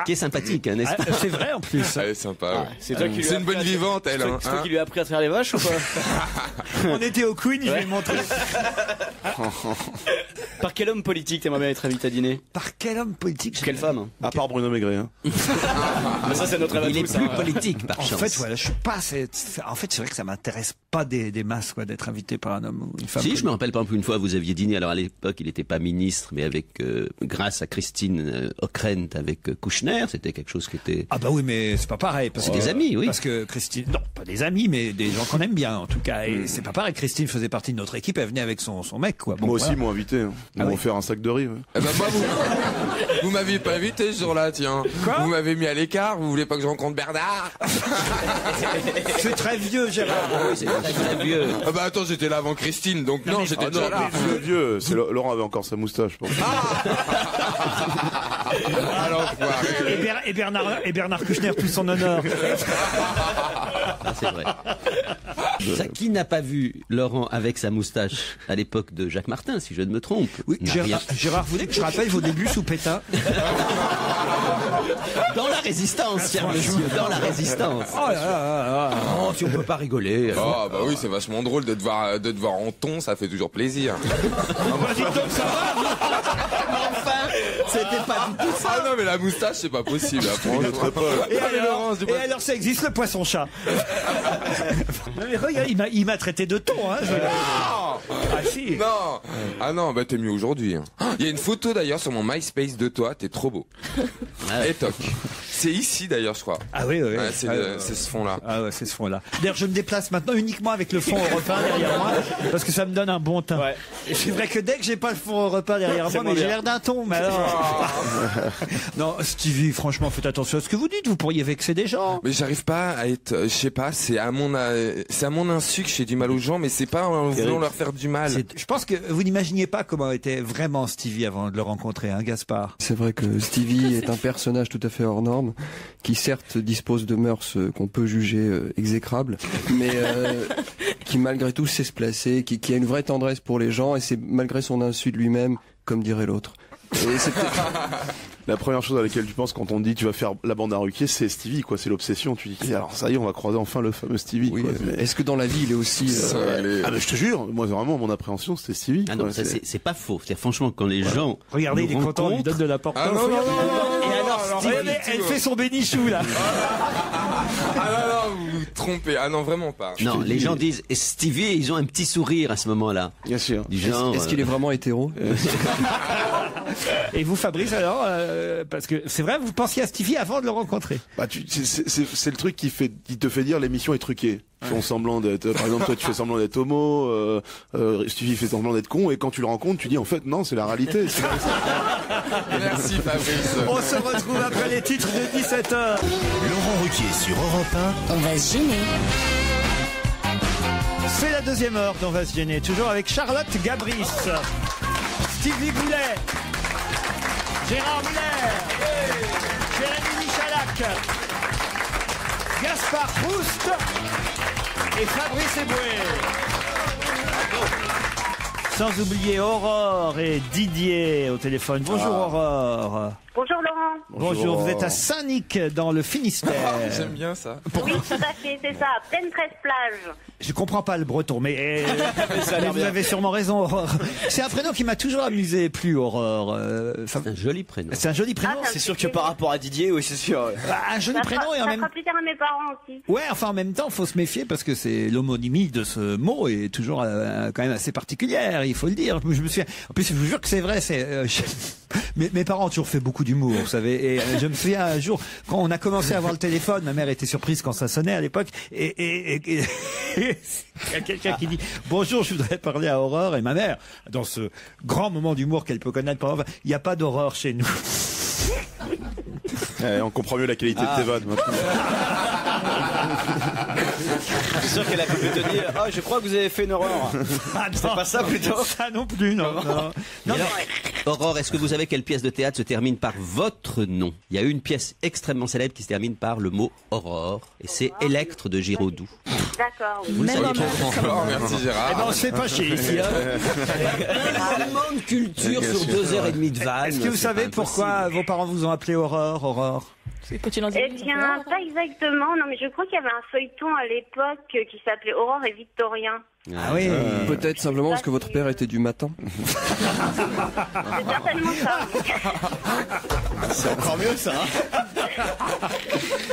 Qui est sympathique, n'est-ce pas? C'est vrai en plus. Elle est sympa. C'est toi qui lui une bonne vivante, elle. C'est toi qui lui as appris à traire les vaches ou pas? On était au Queen, je vais montrer. Par quel homme politique t'aimerais bien être invité à dîner? Par quel homme politique? Quelle femme? À part Bruno Maigret. Mais ça c'est notre Il est plus politique par chance. En fait, voilà, je suis pas. En fait, c'est vrai que ça m'intéresse pas des masses, quoi, d'être invité par un homme ou une femme. Si, je me rappelle pas une fois, vous aviez dîné. Alors à l'époque, il n'était pas ministre, mais avec grâce à Christine Ockrent avec Kouchner, c'était quelque chose qui était. Ah bah oui, mais c'est pas pareil. C'est des amis, oui. Parce que Christine, non, pas des amis, mais des gens qu'on aime bien en tout cas. Et c'est pas pareil. Christine faisait partie de notre équipe. Elle venait avec son mec, quoi. Bon, Moi aussi, ils m'ont invité. Ils vont faire un sac de riz. Ouais. Eh ben, moi, vous m'aviez pas invité ce jour-là, tiens. Quoi ? Vous m'avez mis à l'écart, vous voulez pas que je rencontre Bernard? C'est très vieux, Gérard. Oui, c'est très vieux. Ah bah attends, j'étais là avant Christine, donc non, j'étais déjà là. Le vieux, Laurent avait encore sa moustache, je pense. Alors, Et Bernard Kouchner, tout son honneur. Ah, c'est vrai. Ça, qui n'a pas vu Laurent avec sa moustache à l'époque de Jacques Martin, si je ne me trompe? Oui, Gérard, vous voulez que je rappelle vos débuts sous Pétain? Dans la résistance, cher monsieur, dans la résistance. Oh là là là. Oh, si on peut pas rigoler. Oh bah oui, c'est vachement drôle de te voir en ton, ça fait toujours plaisir. Enfin, c'était pas du tout ça. Ah non, mais la moustache, c'est pas possible. Et alors, ça existe le poisson-chat. Mais regarde, il m'a traité de thon, hein. Ah si. Non. Ah non, bah t'es mieux aujourd'hui. Il y a une photo d'ailleurs sur mon MySpace de toi, t'es trop beau. Et toc. C'est ici d'ailleurs, je crois. Ah oui, oui. Ouais, c'est ce fond-là. Ah ouais, c'est ce fond-là. D'ailleurs, je me déplace maintenant uniquement avec le fond européen derrière moi, parce que ça me donne un bon teint. Ouais. Et c'est vrai que dès que j'ai pas le fond européen derrière moi, mais j'ai l'air d'un thon, mais alors. Non, Stevie, franchement, faites attention à ce que vous dites. Vous pourriez vexer des gens. Mais j'arrive pas à être, je sais pas, c'est à mon insu que j'ai du mal aux gens, mais c'est pas en voulant leur faire du mal. Je pense que vous n'imaginiez pas comment était vraiment Stevie avant de le rencontrer, hein, Gaspard. C'est vrai que Stevie est un personnage tout à fait hors norme, qui certes dispose de mœurs qu'on peut juger exécrables, mais qui malgré tout sait se placer, qui a une vraie tendresse pour les gens, et c'est malgré son insu de lui-même, comme dirait l'autre. Et c'est la première chose à laquelle tu penses quand on te dit tu vas faire la bande à Ruquier, c'est Stevie, quoi. C'est l'obsession. Tu dis alors ça y est, on va croiser enfin le fameux Stevie. Oui, quoi. Est-ce que dans la vie il est aussi Ah mais je te jure, moi vraiment mon appréhension c'était Stevie. Ah non, quoi. C'est pas faux. C'est franchement quand les gens. Regardez, il est content, il donne de la porte. Ah non, Et alors, Stevie, elle fait son bénichou là. Ah non, vous vous trompez. Ah non, vraiment pas. Non, les gens disent et Stevie, ils ont un petit sourire à ce moment-là. Bien sûr. Du genre. Est-ce qu'il est vraiment hétéro? Et vous, Fabrice, alors, parce que c'est vrai, vous pensiez à Stevie avant de le rencontrer. Bah, c'est le truc qui te fait dire l'émission est truquée. Ils font semblant d'être, par exemple, toi tu fais semblant d'être homo, Stevie fait semblant d'être con, et quand tu le rencontres, tu dis en fait non, c'est la réalité. Merci Fabrice. On se retrouve après les titres de 17h. Laurent Ruquier sur Europe 1. On va se gêner. C'est la deuxième heure d'On va se gêner, toujours avec Charlotte Gabris, Stevie Boulet, Gérard Miller, Jérémy Michalak, Gaspard Proust et Fabrice Eboué. Sans oublier Aurore et Didier au téléphone. Bonjour Aurore. Bonjour Laurent. Bonjour, vous êtes à Saint-Nic dans le Finistère. J'aime bien ça. Oui, tout à fait, c'est ça, pleine 13 plages. Je comprends pas le breton, mais vous avez sûrement raison, Aurore. C'est un prénom qui m'a toujours amusé, plus Aurore. C'est un joli prénom. C'est un joli prénom. C'est sûr que par rapport à Didier, oui, c'est sûr. Un joli prénom et en même Ça fera plaisir à mes parents aussi. Ouais, enfin en même temps, faut se méfier parce que c'est l'homonymie de ce mot est toujours quand même assez particulière, il faut le dire. Je me souviens. En plus, je vous jure que c'est vrai. Mes parents ont toujours fait beaucoup d'humour, vous savez. Et je me souviens un jour quand on a commencé à avoir le téléphone, ma mère était surprise quand ça sonnait à l'époque. Et il y a quelqu'un qui dit bonjour, je voudrais parler à Aurore. Et ma mère, dans ce grand moment d'humour qu'elle peut connaître, il n'y a pas d'horreur chez nous. On comprend mieux la qualité de tes vannes maintenant. Je suis sûr qu'elle a pu te dire ah, je crois que vous avez fait une horreur. C'est pas ça plutôt. Ça non plus, non. Non. Alors, Aurore, est-ce que vous savez quelle pièce de théâtre se termine par votre nom? Il y a une pièce extrêmement célèbre qui se termine par le mot Aurore, et c'est Électre de Giraudoux. D'accord. Vous le savez Encore, merci Gérard. Eh ben on se fait pas chier ici. Énormément de culture sur 2h30 de vannes. Est-ce que vous savez pourquoi vos parents vous ont appelé Aurore? Eh bien, pas exactement. Non, mais je crois qu'il y avait un feuilleton à l'époque qui s'appelait Aurore et Victorien. Ah oui. Peut-être simplement parce que votre père était du matin. C'est certainement ça. C'est encore mieux ça.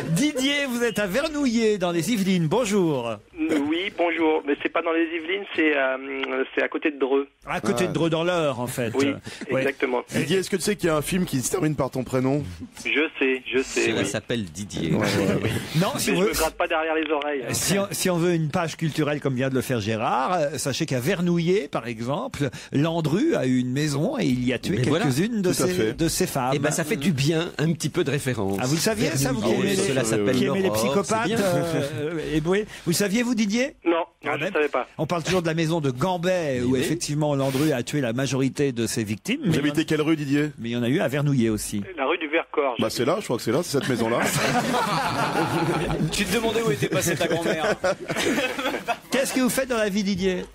Didier, vous êtes à Vernouillet dans les Yvelines. Bonjour. Oui, bonjour. Mais c'est pas dans les Yvelines, c'est à côté de Dreux. À côté de Dreux dans l'Eure, en fait. Oui, exactement. Didier, est-ce que tu sais qu'il y a un film qui se termine par ton prénom? Je sais. Cela Oui. s'appelle Didier. Non, si Mais vous je me gratte pas derrière les oreilles. Si on veut une page culturelle comme vient de le faire Gérard, sachez qu'à Vernouillet, par exemple, Landru a eu une maison et il y a tué quelques-unes de ses femmes. Et ben ça fait du bien, un petit peu de référence. Ah, vous le saviez ça, vous qui aimez les psychopathes éboués. Vous le saviez, vous, Didier? Non, je ne savais pas. On parle toujours de la maison de Gambet, où effectivement Landru a tué la majorité de ses victimes. Vous habitez quelle rue, Didier? Mais il y en a eu à Vernouillet aussi. La rue du Vercors. Bah c'est là, je crois que c'est là, c'est cette maison-là. Tu te demandais où était passée ta grand-mère. Qu'est-ce que vous faites dans la vie, Didier?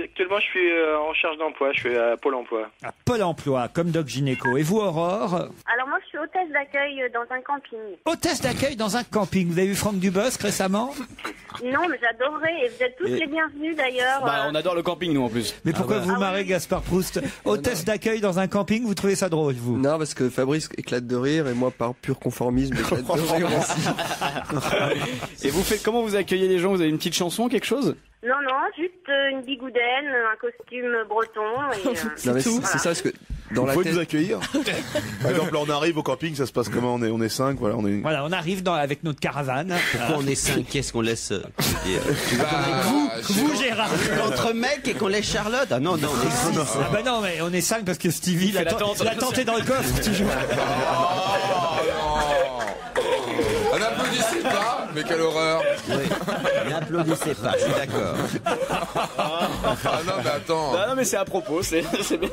Actuellement, je suis en recherche d'emploi. Je suis à Pôle emploi. À Pôle emploi, comme Doc Gynéco. Et vous, Aurore? Alors moi, je suis hôtesse d'accueil dans un camping. Hôtesse d'accueil dans un camping. Vous avez vu Franck Dubosc récemment? Non, mais j'adorerais. Et vous êtes tous les bienvenus, d'ailleurs. Bah, on adore le camping, nous, en plus. Mais pourquoi vous marrez, Gaspard Proust? Hôtesse d'accueil dans un camping, vous trouvez ça drôle, vous? Non, parce que Fabrice éclate de rire et moi, par pur conformisme, j'éclate de rire aussi. Et vous faites comment vous accueillez les gens? Vous avez une petite chanson, quelque chose? Non, juste une bigoudaine, un costume breton. Et, non, mais c'est ça, parce que dans la faut tête... nous accueillir. Par exemple, là, on arrive au camping, ça se passe comment? On est 5, voilà, Voilà, on arrive avec notre caravane. Pourquoi on est 5? Qu'est-ce qu'on laisse vous, Gérard. Entre mecs et qu'on laisse Charlotte? Ah non, on est 6. Ah bah non, mais on est 5 parce que Stevie l'a tenté dans le coffre, toujours. On n'applaudissez pas, mais quelle horreur. Oui. N'applaudissez pas, je suis d'accord. Ah non, mais attends. Non, mais c'est à propos, c'est bien.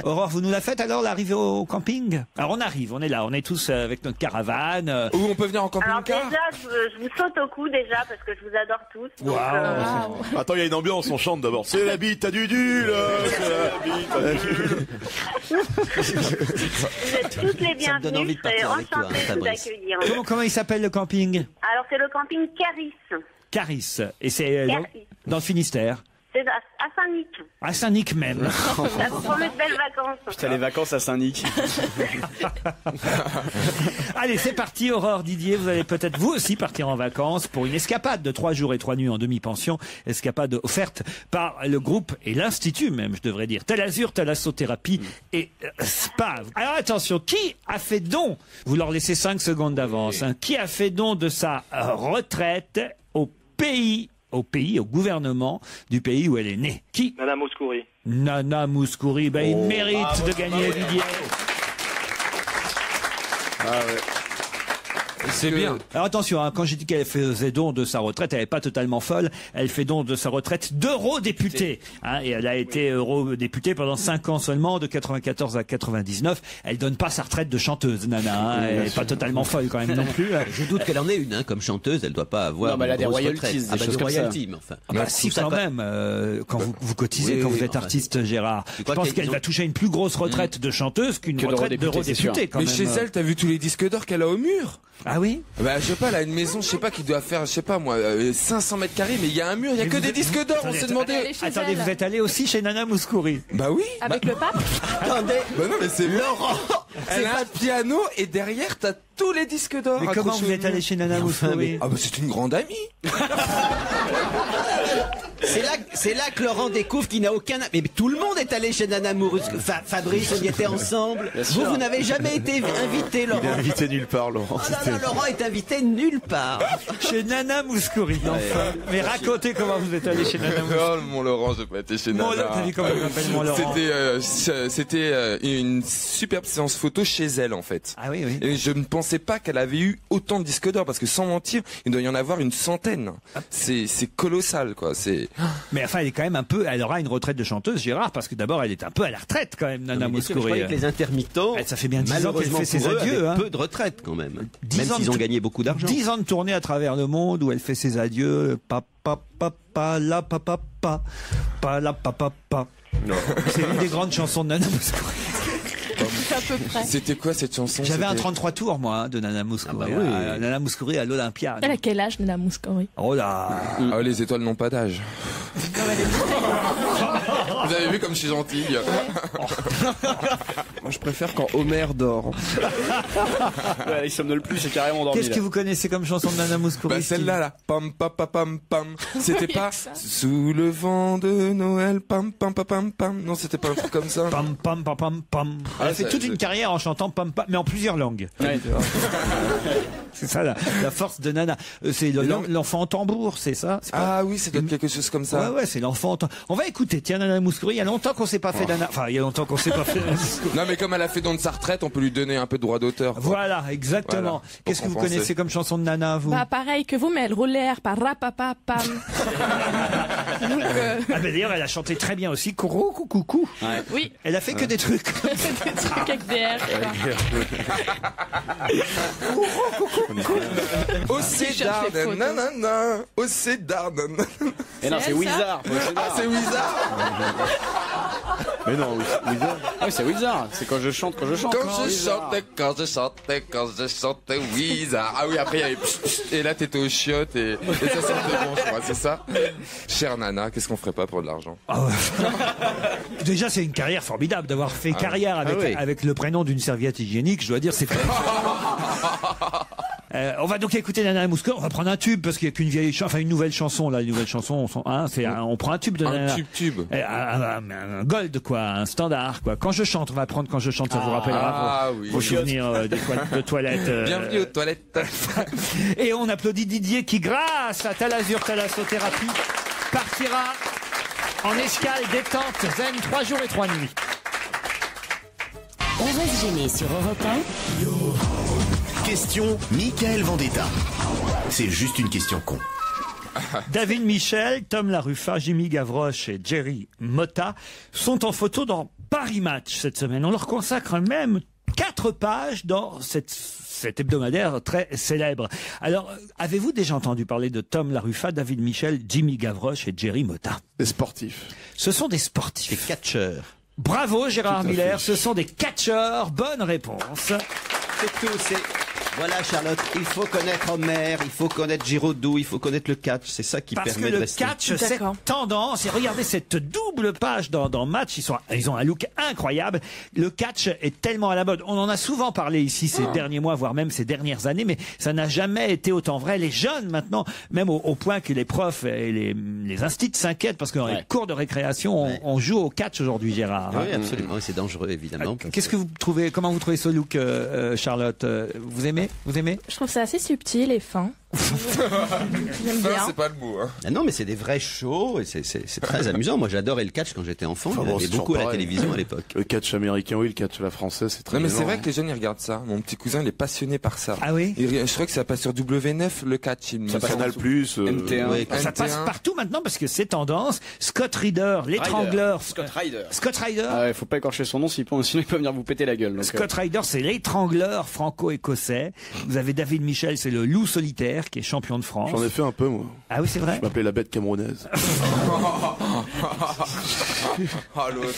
Aurore, vous nous la faites alors, l'arrivée au camping? Alors on arrive, on est là, on est tous avec notre caravane. Où on peut venir en alors camping-car? déjà, je vous saute au cou déjà, parce que je vous adore tous. Donc, Attends, il y a une ambiance, on chante d'abord. C'est la bite à Dudule, c'est la bite à Dudule. vous êtes tous les bienvenus, je serais enchantée de vous accueillir. Comment il s'appelle le camping? Alors c'est le camping Caris. Caris. Et c'est dans le Finistère? C'est à Saint-Nic. À Saint-Nic même. Ça vous promet de belles vacances. Putain, les vacances à Saint-Nic. Allez, c'est parti, Aurore, Didier. Vous allez peut-être vous aussi partir en vacances pour une escapade de 3 jours et 3 nuits en demi-pension. Escapade offerte par le groupe et l'Institut même, je devrais dire. Talazur, Thalassothérapie et Spa. Alors attention, qui a fait don? Vous leur laissez 5 secondes d'avance. Hein, qui a fait don de sa retraite au gouvernement du pays où elle est née? Qui? Nana Mouskouri. Nana Mouskouri, il mérite de gagner, Didier. Ah ouais. C'est bien. Alors attention, hein, quand j'ai dit qu'elle faisait don de sa retraite, elle n'est pas totalement folle. Elle fait don de sa retraite d'eurodéputée. Hein, et elle a été eurodéputée pendant 5 ans seulement, de 94 à 99. Elle donne pas sa retraite de chanteuse, Nana. Hein, elle n'est pas totalement folle quand même non plus. Je doute qu'elle en ait une, hein, comme chanteuse. Elle doit pas avoir. Non, mais elle a des royalties, retraite. des choses comme ça. Mais enfin. Si, quand même. Quand vous cotisez, quand vous êtes artiste, Gérard. Je pense qu'elle va toucher une plus grosse retraite de chanteuse qu'une retraite d'eurodéputée. Mais chez elle, t'as vu tous les disques d'or qu'elle a au mur? Ah oui? Bah, je sais pas, elle a une maison, je sais pas, qui doit faire, je sais pas moi, 500 mètres carrés, mais il y a un mur, il y a que des disques d'or, on s'est demandé. Attendez, vous êtes allé aussi chez Nana Mouskouri? Bah oui. Avec le pape? Attendez. Bah non, mais c'est Laurent. Elle a un piano et derrière t'as tous les disques d'or. Mais comment vous êtes allé chez Nana Mouskouri? Ah bah c'est une grande amie. C'est là que Laurent découvre qu'il n'a aucun... Mais tout le monde est allé chez Nana Mouskouri. Fabrice, on y était ensemble. Vous n'avez jamais été invité, Laurent. Il est invité nulle part, Laurent. Oh non, Laurent est invité nulle part. Chez Nana Mouskouri, enfin. Mais racontez comment vous êtes allé chez Nana Mouskouri. Oh, mon Laurent, j'ai pas été chez Nana. T'as dit comment il m'appelle mon Laurent? C'était une superbe séance photo chez elle, en fait. Ah oui, oui. Et je ne pensais pas qu'elle avait eu autant de disques d'or, parce que sans mentir, il doit y en avoir une centaine. C'est colossal, quoi. Mais enfin, elle est quand même un peu, elle aura une retraite de chanteuse, Gérard, parce que d'abord, elle est un peu à la retraite, quand même, Nana Mouskouri. Je croyais que les intermittents, ça fait bien 10 ans qu'elle fait ses adieux, hein. Peu de retraite, quand même. Même s'ils ont gagné beaucoup d'argent. 10 ans de tournée à travers le monde où elle fait ses adieux. La papa, pa la papa. C'est une des grandes chansons de Nana Mouskouri. À peu près. C'était quoi cette chanson? J'avais un 33 tours, moi, hein, de Nana Mouskouri. Ah bah oui. Nana Mouskouri à l'Olympia. Elle a quel âge, Nana Mouskouri? Oh là. Ah, les étoiles n'ont pas d'âge. Vous avez vu comme je suis gentille. Moi, je préfère quand Homer dort. Ouais, il somnole plus, c'est carrément endormi. Qu'est-ce que vous connaissez comme chanson de Nana Mouskouri? Bah celle-là, là. Pam pam pam pam pam. C'était pas sous le vent de Noël. Pam pam pam pam pam. Non, c'était pas un truc comme ça. Pam pam pam pam pam. Elle a fait toute une carrière en chantant pam pam, mais en plusieurs langues. Ouais. C'est ça la force de Nana. C'est l'enfant en tambour, c'est ça? Ah oui, c'est quelque chose comme ça. Ouais, c'est l'enfant en tambour. On va écouter, tiens, Nana Mouskouri. Il y a longtemps qu'on s'est pas fait Nana. Enfin, il y a longtemps qu'on s'est pas fait Nana Mouskouri. Non, mais comme elle a fait don de sa retraite, on peut lui donner un peu de droit d'auteur. Voilà, exactement. Voilà, qu'est-ce que vous connaissez comme chanson de Nana, vous? Bah, pareil que vous, mais elle roulait par rapapa pam. Donc, Ah, ben d'ailleurs, elle a chanté très bien aussi. Kourou, coucou. Ouais. oui. Elle a fait que des trucs. Des trucs avec des R, Au Cédar, nanana. Au Cédar, nanana. Et non, c'est Wizard. Ah, c'est Wizard. Mais non, Wizard. Ah oui, c'est Wizard. C'est quand je chante. Quand je chantais Wizard. Ah oui, après il y avait et là t'étais aux chiottes et ça sentait bon, je crois, c'est ça. Chère Nana, qu'est-ce qu'on ferait pas pour de l'argent? Déjà, c'est une carrière formidable d'avoir fait carrière avec le prénom d'une serviette hygiénique. Je dois dire, c'est on va donc écouter Nana Mouskouri. On va prendre un tube parce qu'il n'y a qu'une vieille chanson, enfin une nouvelle chanson là. Les nouvelles chansons, on prend un tube de Nana. Un tube. Un gold quoi, un standard quoi. Quand je chante, on va prendre Quand je chante, ça vous rappellera vos souvenirs de toilettes. Bienvenue aux toilettes. Et on applaudit Didier qui, grâce à Talazur Thalassothérapie, partira en escale détente zen 3 jours et 3 nuits. On va se gêner sur Europe 1. Question Michael Vendetta. C'est juste une question con. David Michel, Tom Laruffa, Jimmy Gavroche et Jerry Motta sont en photo dans Paris Match cette semaine. On leur consacre même 4 pages dans cet hebdomadaire très célèbre. Alors, avez-vous déjà entendu parler de Tom Laruffa, David Michel, Jimmy Gavroche et Jerry Motta? Des sportifs. Ce sont des sportifs. Des catcheurs. Bravo Gérard Miller, ce sont des catcheurs. Bonne réponse. C'est tout, Voilà Charlotte, il faut connaître Homer, il faut connaître Giraudoux, il faut connaître le catch, c'est ça qui permet de rester. Parce que le catch, cette tendance, et regardez cette double page dans Match, ils ont un look incroyable. Le catch est tellement à la mode. On en a souvent parlé ici ces derniers mois, voire même ces dernières années, mais ça n'a jamais été autant vrai. Les jeunes maintenant, même au point que les profs et les instituts s'inquiètent parce que dans les cours de récréation, on joue au catch aujourd'hui, Gérard. Oui, absolument, c'est dangereux évidemment. Qu'est-ce que vous trouvez, comment vous trouvez ce look, Charlotte? Vous aimez? Je trouve ça assez subtil et fin. J'aime bien. C'est pas le mot. Hein. Ah non, mais c'est des vrais shows et c'est très amusant. Moi, j'adorais le catch quand j'étais enfant. Il y en avait beaucoup à la télévision à l'époque. Le catch américain, oui, le catch à la française, c'est très. Non, mais c'est vrai hein. que les jeunes ils regardent ça. Mon petit cousin, il est passionné par ça. Ah oui. Je crois que ça passe sur W9 le catch. Ça passe Canal Plus, MT1. Ouais, ça passe partout maintenant parce que c'est tendance. Scott Reader, l'étrangleur. Scott Ryder. Scott Ryder. Ah ouais, faut pas écorcher son nom, sinon il peut venir vous péter la gueule. Donc, Scott Ryder, c'est l'étrangleur franco-écossais. Vous avez David Michel, c'est le loup solitaire qui est champion de France. J'en ai fait un peu, moi. Ah oui, c'est vrai. Je m'appelais la bête camerounaise. Ah, l'autre.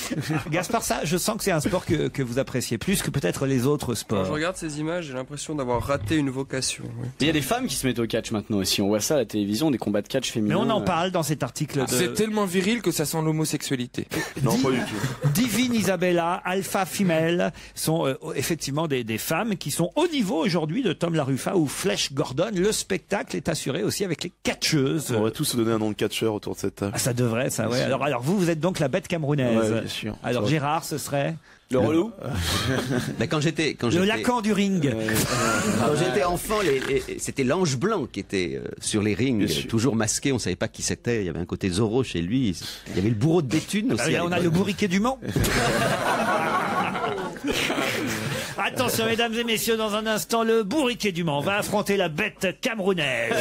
Gaspard, ça, je sens que c'est un sport que vous appréciez plus que peut-être les autres sports. Quand je regarde ces images, j'ai l'impression d'avoir raté une vocation. Oui. Il y a des femmes qui se mettent au catch maintenant aussi. On voit ça à la télévision, des combats de catch féminins. Mais on en parle dans cet article. C'est tellement viril que ça sent l'homosexualité. Non, pas du tout. Divine Isabella, Alpha Female sont effectivement des femmes qui sont au niveau aujourd'hui de Tom Laruffa ou Flèche Gordon. Le spectacle est assuré aussi avec les catcheuses. On va tous se donner un nom de catcheur autour de cette table. Ah, ça devrait, ça, ouais. Alors vous êtes donc la bête camerounaise. Ouais, bien sûr. Alors Gérard, ce serait le relou. Ben, quand j'étais le Lacan du ring. Quand j'étais enfant, c'était l'ange blanc qui était sur les rings, toujours masqué. On savait pas qui c'était. Il y avait un côté Zorro chez lui. Il y avait le bourreau de Béthune aussi. On a le bourriquet du Mans. Attention, mesdames et messieurs, dans un instant, le bourriquet du Mans va affronter la bête camerounaise.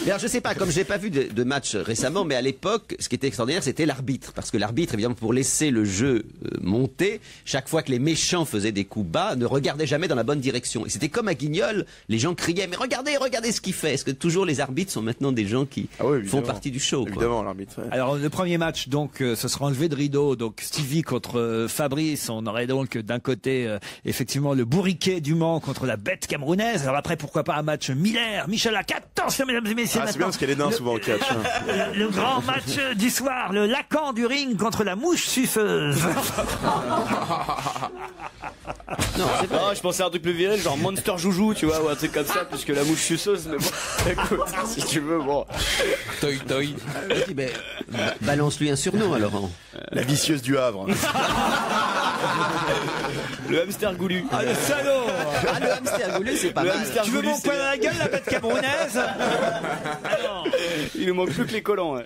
Alors, je sais pas, comme j'ai pas vu de match récemment, mais à l'époque, ce qui était extraordinaire, c'était l'arbitre. Parce que l'arbitre, évidemment, pour laisser le jeu monter, chaque fois que les méchants faisaient des coups bas, ne regardait jamais dans la bonne direction. Et c'était comme à Guignol, les gens criaient, mais regardez ce qu'il fait. Est-ce que toujours les arbitres sont maintenant des gens qui font partie du show, quoi. Évidemment, l'arbitre. Ouais. Alors, le premier match, donc, ce sera enlevé de rideau. Donc, Stevie contre Fabrice. On aurait donc d'un côté c'était effectivement le bourriquet du Mans contre la bête camerounaise. Alors après, pourquoi pas un match Miller-Michalak. Attention, mesdames et messieurs, c'est bien parce qu'elle est nain souvent au catch. Le grand match du soir, le Lacan du ring contre la mouche suceuse. Non, c'est pas. Je pensais à un truc plus viril, genre Monster Joujou, tu vois, ou un truc comme ça, puisque la mouche suceuse, mais bon, écoute, si tu veux, bon. Toy. Balance-lui un surnom, alors. La vicieuse du Havre. Le hamster goulu. Ah, le salaud. Ah, le hamster goulu, c'est pas mal. Tu veux mon poing dans la gueule, la bête camerounaise? Il nous manque plus que les collants, ouais.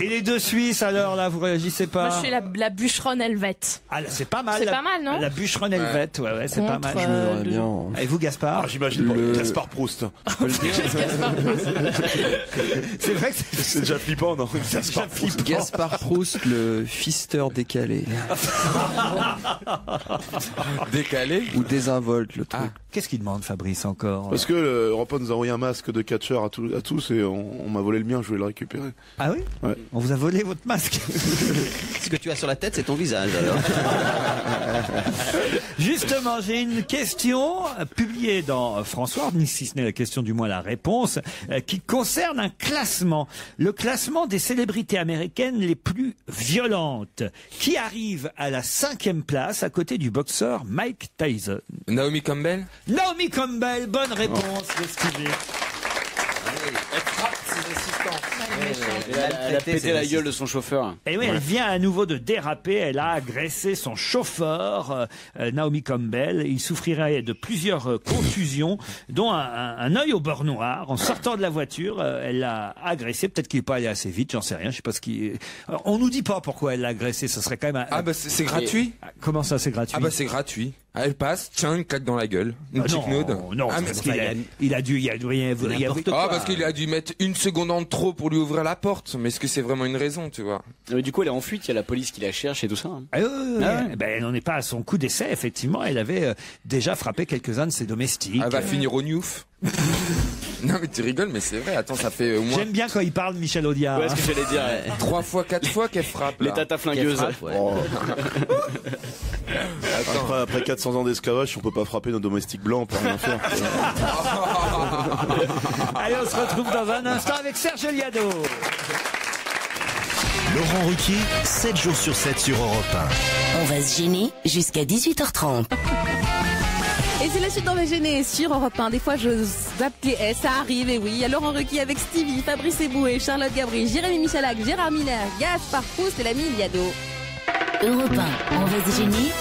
Et les deux Suisses, alors, là, vous réagissez pas? Moi, je suis la bûcheronne helvète. Ah, là, c'est pas mal. C'est pas mal, non? La bûcheronne helvète, ouais, c'est pas mal. Je me verrais bien. Et vous, Gaspard? Ah, j'imagine Gaspard Proust. C'est vrai que c'est déjà flippant, non? Gaspard Proust, le fisteur décalé. Décalé ou désinvolte, le truc. Qu'est-ce qu'il demande, Fabrice, encore? Parce que Europe 1 nous a envoyé un masque de catcheur à tous et on m'a volé le mien, je voulais le récupérer. Ah oui? Ouais. On vous a volé votre masque. Ce que tu as sur la tête, c'est ton visage, alors. Justement, j'ai une question publiée dans François, si ce n'est la question, du moins la réponse, qui concerne un classement. Le classement des célébrités américaines les plus violentes, qui arrive à la 5e place à côté du boxeur Mike Tyson. Naomi Campbell? Naomi Campbell, bonne réponse de Stevie. Elle frappe ses assistants. Elle a pété la gueule de son chauffeur. Et oui, elle vient à nouveau de déraper. Elle a agressé son chauffeur, Naomi Campbell. Il souffrirait de plusieurs contusions, dont un œil au beurre noir. En sortant de la voiture, elle l'a agressé. Peut-être qu'il n'est pas allé assez vite, j'en sais rien. Je sais pas ce qui. On nous dit pas pourquoi elle l'a agressé. Ça serait quand même. Ah bah c'est gratuit. Comment ça, c'est gratuit? Ah bah c'est gratuit. Elle passe, tiens, une claque dans la gueule. Une petite non, node. Non, ah, parce il a dû rien. Parce qu'il a dû mettre une seconde en trop pour lui ouvrir la porte. Mais est-ce que c'est vraiment une raison, tu vois? Mais du coup, elle est en fuite, il y a la police qui la cherche et tout ça. Hein. Ben, elle n'en est pas à son coup d'essai, effectivement. Elle avait déjà frappé quelques-uns de ses domestiques. Elle va finir au Newf. Non mais tu rigoles, mais c'est vrai. Attends, ça fait au moins. J'aime bien quand il parle, Michel Audiard. Ouais, ce que j'allais dire. 3 fois, 4 fois qu'elle frappe. Les tatas flingueuses. Après 400 ans d'esclavage, on peut pas frapper nos domestiques blancs, on peut rien faire. Allez, on se retrouve dans un instant avec Serge Liado. Laurent Ruquier, 7 jours sur 7 sur Europe 1. On va se gêner jusqu'à 18h30. Et c'est la suite d'On va gêner sur Europe 1. Des fois, je zappe les S, ça arrive, et oui. Il y a Laurent Ruquier avec Stevie, Fabrice Eboué, Charlotte Gabri, Jérémy Michalak, Gérard Miller, Gaspard Proust et l'ami Liado. Europe 1, on va se gêner.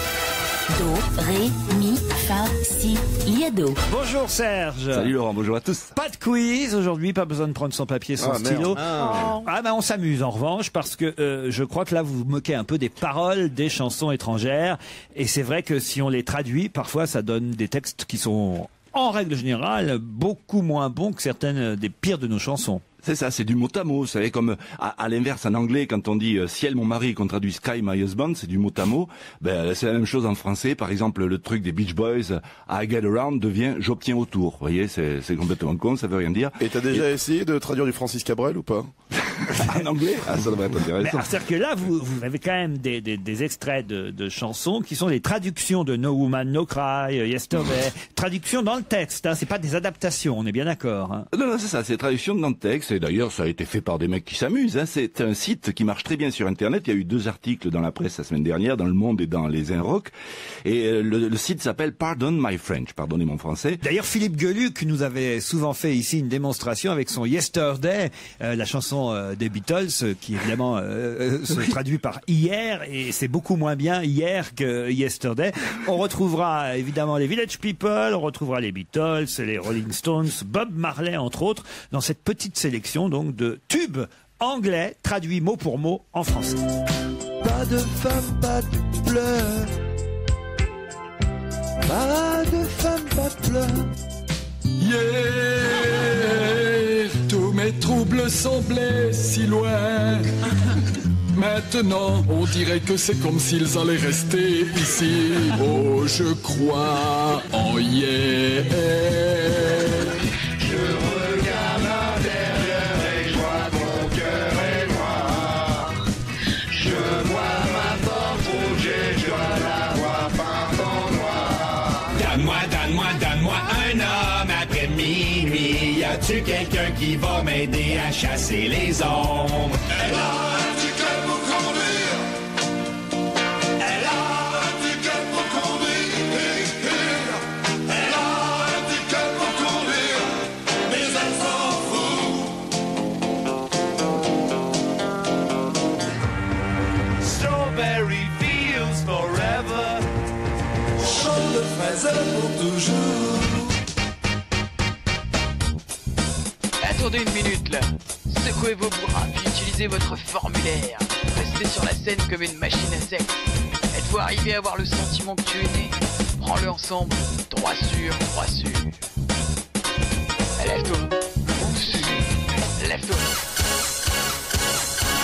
Do, ré, mi, fa, si, liado. Bonjour Serge. Salut Laurent, bonjour à tous. Pas de quiz aujourd'hui, pas besoin de prendre son papier, son stylo. Ah ben on s'amuse en revanche parce que je crois que là vous vous moquez un peu des paroles des chansons étrangères et c'est vrai que si on les traduit, parfois ça donne des textes qui sont en règle générale beaucoup moins bons que certaines des pires de nos chansons. C'est ça, c'est du mot à mot. Vous savez, comme à l'inverse en anglais, quand on dit ciel mon mari, qu'on traduit sky my husband, c'est du mot à mot. Ben c'est la même chose en français. Par exemple, le truc des Beach Boys, I get around devient j'obtiens autour. Vous voyez, c'est complètement con, ça veut rien dire. Et t'as déjà essayé de traduire du Francis Cabrel ou pas? En anglais? Ah, ça devrait être intéressant. C'est-à-dire que là, vous avez quand même des extraits de chansons qui sont des traductions de No Woman No Cry, Yesterday, traductions dans le texte. Hein, c'est pas des adaptations, on est bien d'accord. Hein. Non, c'est ça, c'est traduction dans le texte. Et d'ailleurs, ça a été fait par des mecs qui s'amusent. Hein. C'est un site qui marche très bien sur Internet. Il y a eu 2 articles dans la presse la semaine dernière, dans Le Monde et dans Les Inrocks. Et le site s'appelle Pardon My French. Pardonnez mon français. D'ailleurs, Philippe Geluc nous avait souvent fait ici une démonstration avec son Yesterday, la chanson des Beatles, qui évidemment se traduit par hier, et c'est beaucoup moins bien hier que Yesterday. On retrouvera évidemment les Village People, on retrouvera les Beatles, les Rolling Stones, Bob Marley entre autres, dans cette petite sélection donc de tubes anglais traduits mot pour mot en français. Pas de femme, pas de pleurs. Pas de femme, pas de pleurs. Yeah, tous mes troubles semblaient si loin. Maintenant, on dirait que c'est comme s'ils allaient rester ici. Oh, je crois en yeah. Je regarde à l'intérieur et je vois mon cœur est noir. Je vois ma porte rouge et je dois l'avoir peinte donne-moi un homme après minuit. Y a-tu quelqu'un qui va m'aider à chasser les ombres? Elle a du cœur pour conduire. Elle a du cœur pour conduire. Elle a du cœur pour conduire. Mais elle s'en fout. Strawberry fields forever. Champ de fraises pour toujours. Attendez une minute là. Secouez vos bras puis utilisez votre formulaire. Restez sur la scène comme une machine à sexe. Êtes-vous arrivé à avoir le sentiment que tu es né? Prends-le ensemble. Droit sûr, droit sûr. Lève-toi. Lève-toi.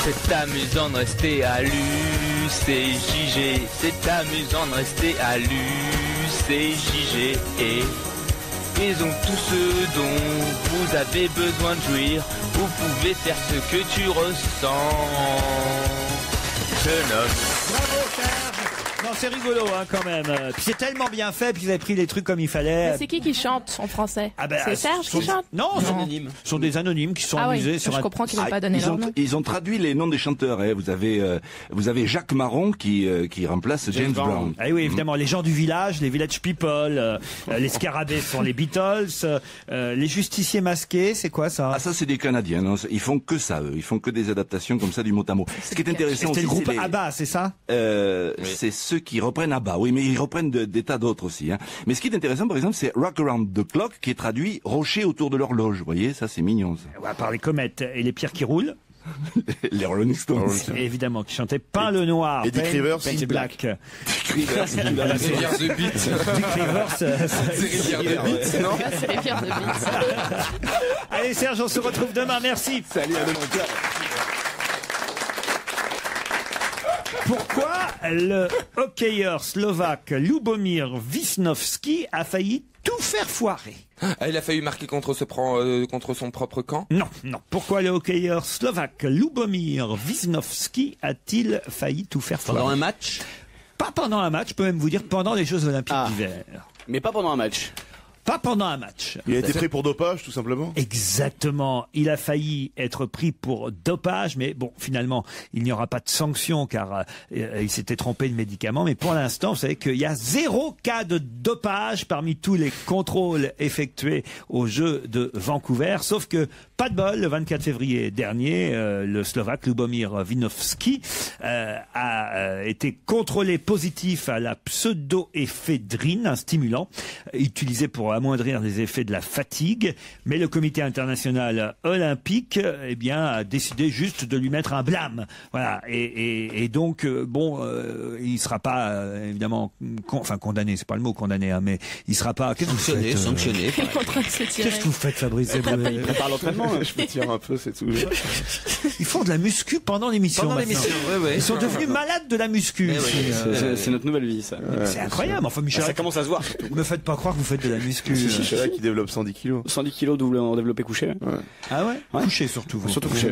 C'est amusant de rester à l'UCJG. C'est amusant de rester à l'UCJG. Et ils ont tout ce dont vous avez besoin de jouir. Vous pouvez faire ce que tu ressens. Jeune homme. Bravo, Serge. Non, c'est rigolo, hein, quand même. Puis c'est tellement bien fait, puis vous avez pris les trucs comme il fallait. Mais c'est qui chante en français? Ah ben, c'est Serge qui chante? Non, ce sont des anonymes qui sont amusés sur je comprends qu'ils n'ont pas donné leur nom. Ils ont traduit les noms des chanteurs. Hein. Vous avez Jacques Marron qui remplace James Brown. Ah oui, évidemment, les gens du village, les Village People, les Scarabées sont les Beatles, les Justiciers masqués, c'est quoi ça? Ah ça c'est des Canadiens, non, ils font que ça eux, ils font que des adaptations comme ça du mot à mot. Ce qui est intéressant aussi, c'est le groupe les... ABBA, c'est ça? C'est ceux qui reprennent ABBA, oui, mais ils reprennent des tas d'autres aussi. Hein. Mais ce qui est intéressant, par exemple, c'est Rock Around the Clock, qui est traduit rocher autour de l'horloge. Vous voyez, ça c'est mignon. Ça. À part les comètes et les pierres qui roulent. Les Rolling Stones. Et évidemment, qui chantaient Pain le Noir. Et Dick Rivers, Paint Black. Dick Rivers, c'est Rivière de Beat. Dick Rivers, c'est Rivière de Beat, non? C'est Rivière de Beat. Allez Serge, on se retrouve demain. Merci. Salut, à demain. Pourquoi le hockeyeur slovaque Lubomir Wisnowski a failli tout faire foirer? Ah, il a failli marquer contre son propre camp? Non. Pourquoi le hockeyeur slovaque Lubomir Wisnowski a-t-il failli tout faire foirer? Pendant un match? Pas pendant un match, je peux même vous dire pendant les Jeux Olympiques d'hiver. Mais pas pendant un match. Pas pendant un match. Il a été pris pour dopage, tout simplement. Exactement. Il a failli être pris pour dopage, mais bon, finalement, il n'y aura pas de sanction car il s'était trompé de médicament. Mais pour l'instant, vous savez qu'il y a 0 cas de dopage parmi tous les contrôles effectués aux Jeux de Vancouver. Sauf que, pas de bol, le 24 février dernier, le Slovaque Lubomir Wisnowski a été contrôlé positif à la pseudoéphédrine, un stimulant utilisé pour amoindrir les effets de la fatigue, mais le comité international olympique a décidé juste de lui mettre un blâme. Voilà, et donc il sera pas évidemment condamné, c'est pas le mot condamné, hein, mais il sera pas sanctionné. Qu'est-ce que vous faites, Fabrice? Il prépare l'entraînement. Je peux tirer un peu, c'est tout. Ils font de la muscu pendant l'émission. Ils sont devenus malades de la muscu. C'est notre nouvelle vie, ça. C'est incroyable. Enfin, Michel, ça commence à se voir. Me faites pas croire que vous faites de la muscu. C'est Michel qui développe 110 kilos. 110 kilos en développé couché. Ouais. Ah ouais, couché surtout. Surtout couché.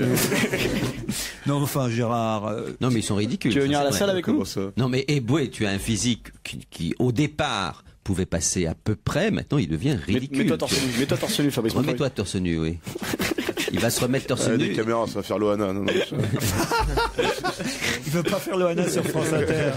Non, enfin, Gérard. Non, mais ils sont ridicules. Tu veux venir à la salle avec nous? Non, mais Eboué, tu as un physique qui au départ, pouvait passer à peu près. Maintenant, il devient ridicule. Mets-toi torse nu, Fabrice. Remets-toi torse nu, oui. Il va se remettre torse nu. Des caméras, ça va faire Loana. Non. Il veut pas faire Loana sur France Inter.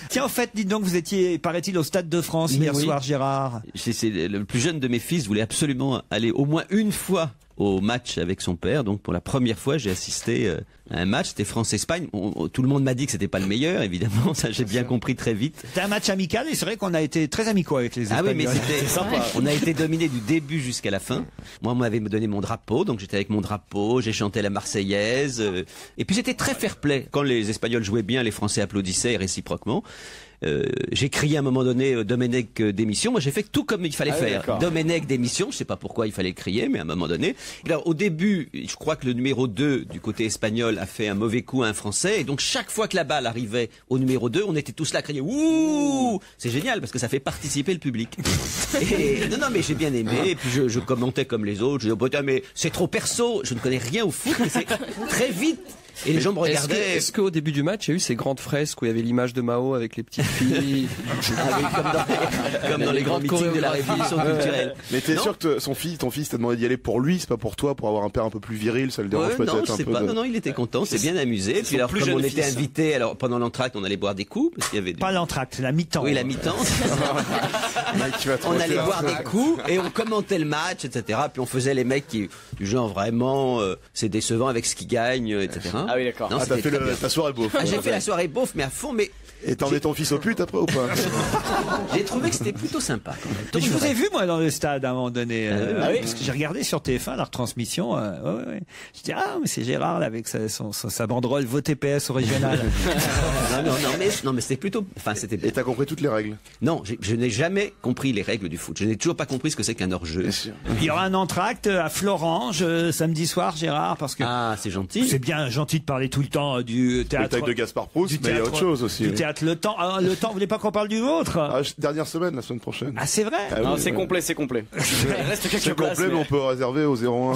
Tiens, en fait, dites donc, vous étiez, paraît-il, au Stade de France hier soir, Gérard. C'est le plus jeune de mes fils voulait absolument aller au moins une fois au match avec son père. Donc pour la première fois, j'ai assisté à un match. C'était France-Espagne. Tout le monde m'a dit que c'était pas le meilleur, évidemment. Ça, j'ai bien compris très vite. C'était un match amical et c'est vrai qu'on a été très amicaux avec les Espagnols. Ah oui, mais c'était sympa. On a été dominé du début jusqu'à la fin. Moi, on m'avait donné mon drapeau, donc j'étais avec mon drapeau. J'ai chanté la Marseillaise. Et puis j'étais très fair-play. Quand les Espagnols jouaient bien, les Français applaudissaient réciproquement. J'ai crié à un moment donné Domenech démission. Moi, j'ai fait tout comme il fallait faire. Domenech démission. Je sais pas pourquoi il fallait le crier, mais à un moment donné. Alors, au début, je crois que le numéro 2 du côté espagnol a fait un mauvais coup à un Français. Et donc, chaque fois que la balle arrivait au numéro 2, on était tous là à crier ouh. C'est génial parce que ça fait participer le public. Et, non, mais j'ai bien aimé. Et puis, je commentais comme les autres. Je disais, oh, mais c'est trop perso. Je ne connais rien au foot, mais c'est très vite. Et les gens me regardaient. Est-ce qu'au début du match, il y a eu ces grandes fresques où il y avait l'image de Mao avec les petites filles comme dans les grands meetings de la révolution culturelle. Mais t'es sûr que ton fils t'a demandé d'y aller pour lui, c'est pas pour toi, pour avoir un père un peu plus viril, ça le dérange peut-être un peu. Non, il était content, c'est bien amusé. Puis alors, comme on était invité, alors pendant l'entracte, on allait boire des coups parce qu'il y avait pas l'entracte, la mi-temps. Oui, la mi-temps. On allait boire des coups et on commentait le match, etc. Puis on faisait les mecs qui du genre vraiment c'est décevant avec ce qu'ils gagnent, etc. Ah oui, d'accord. Non, t'as fait ta soirée beauf. J'ai fait la soirée beauf, mais à fond. Mais et t'en es ton fils au pute après ou pas? J'ai trouvé que c'était plutôt sympa quand même. Mais je vous ai vu moi dans le stade à un moment donné, oui. parce que j'ai regardé sur TF1 la retransmission. Je dis mais c'est Gérard là avec sa banderole Votez PS au régional. non mais c'était plutôt. C'était. Et t'as compris toutes les règles? Non, je n'ai jamais compris les règles du foot. Je n'ai toujours pas compris ce que c'est qu'un hors-jeu. Il y aura un entracte à Florange samedi soir, Gérard, parce que c'est gentil. C'est bien gentil de parler tout le temps du théâtre de Gaspard Proust, mais il y a autre chose aussi. Du théâtre Le Temps. Le Temps, vous voulez pas qu'on parle du vôtre? Dernière semaine, la semaine prochaine. Ah, c'est vrai? Non, c'est complet. Il reste quelques c'est places. Complet, mais on peut réserver au 01.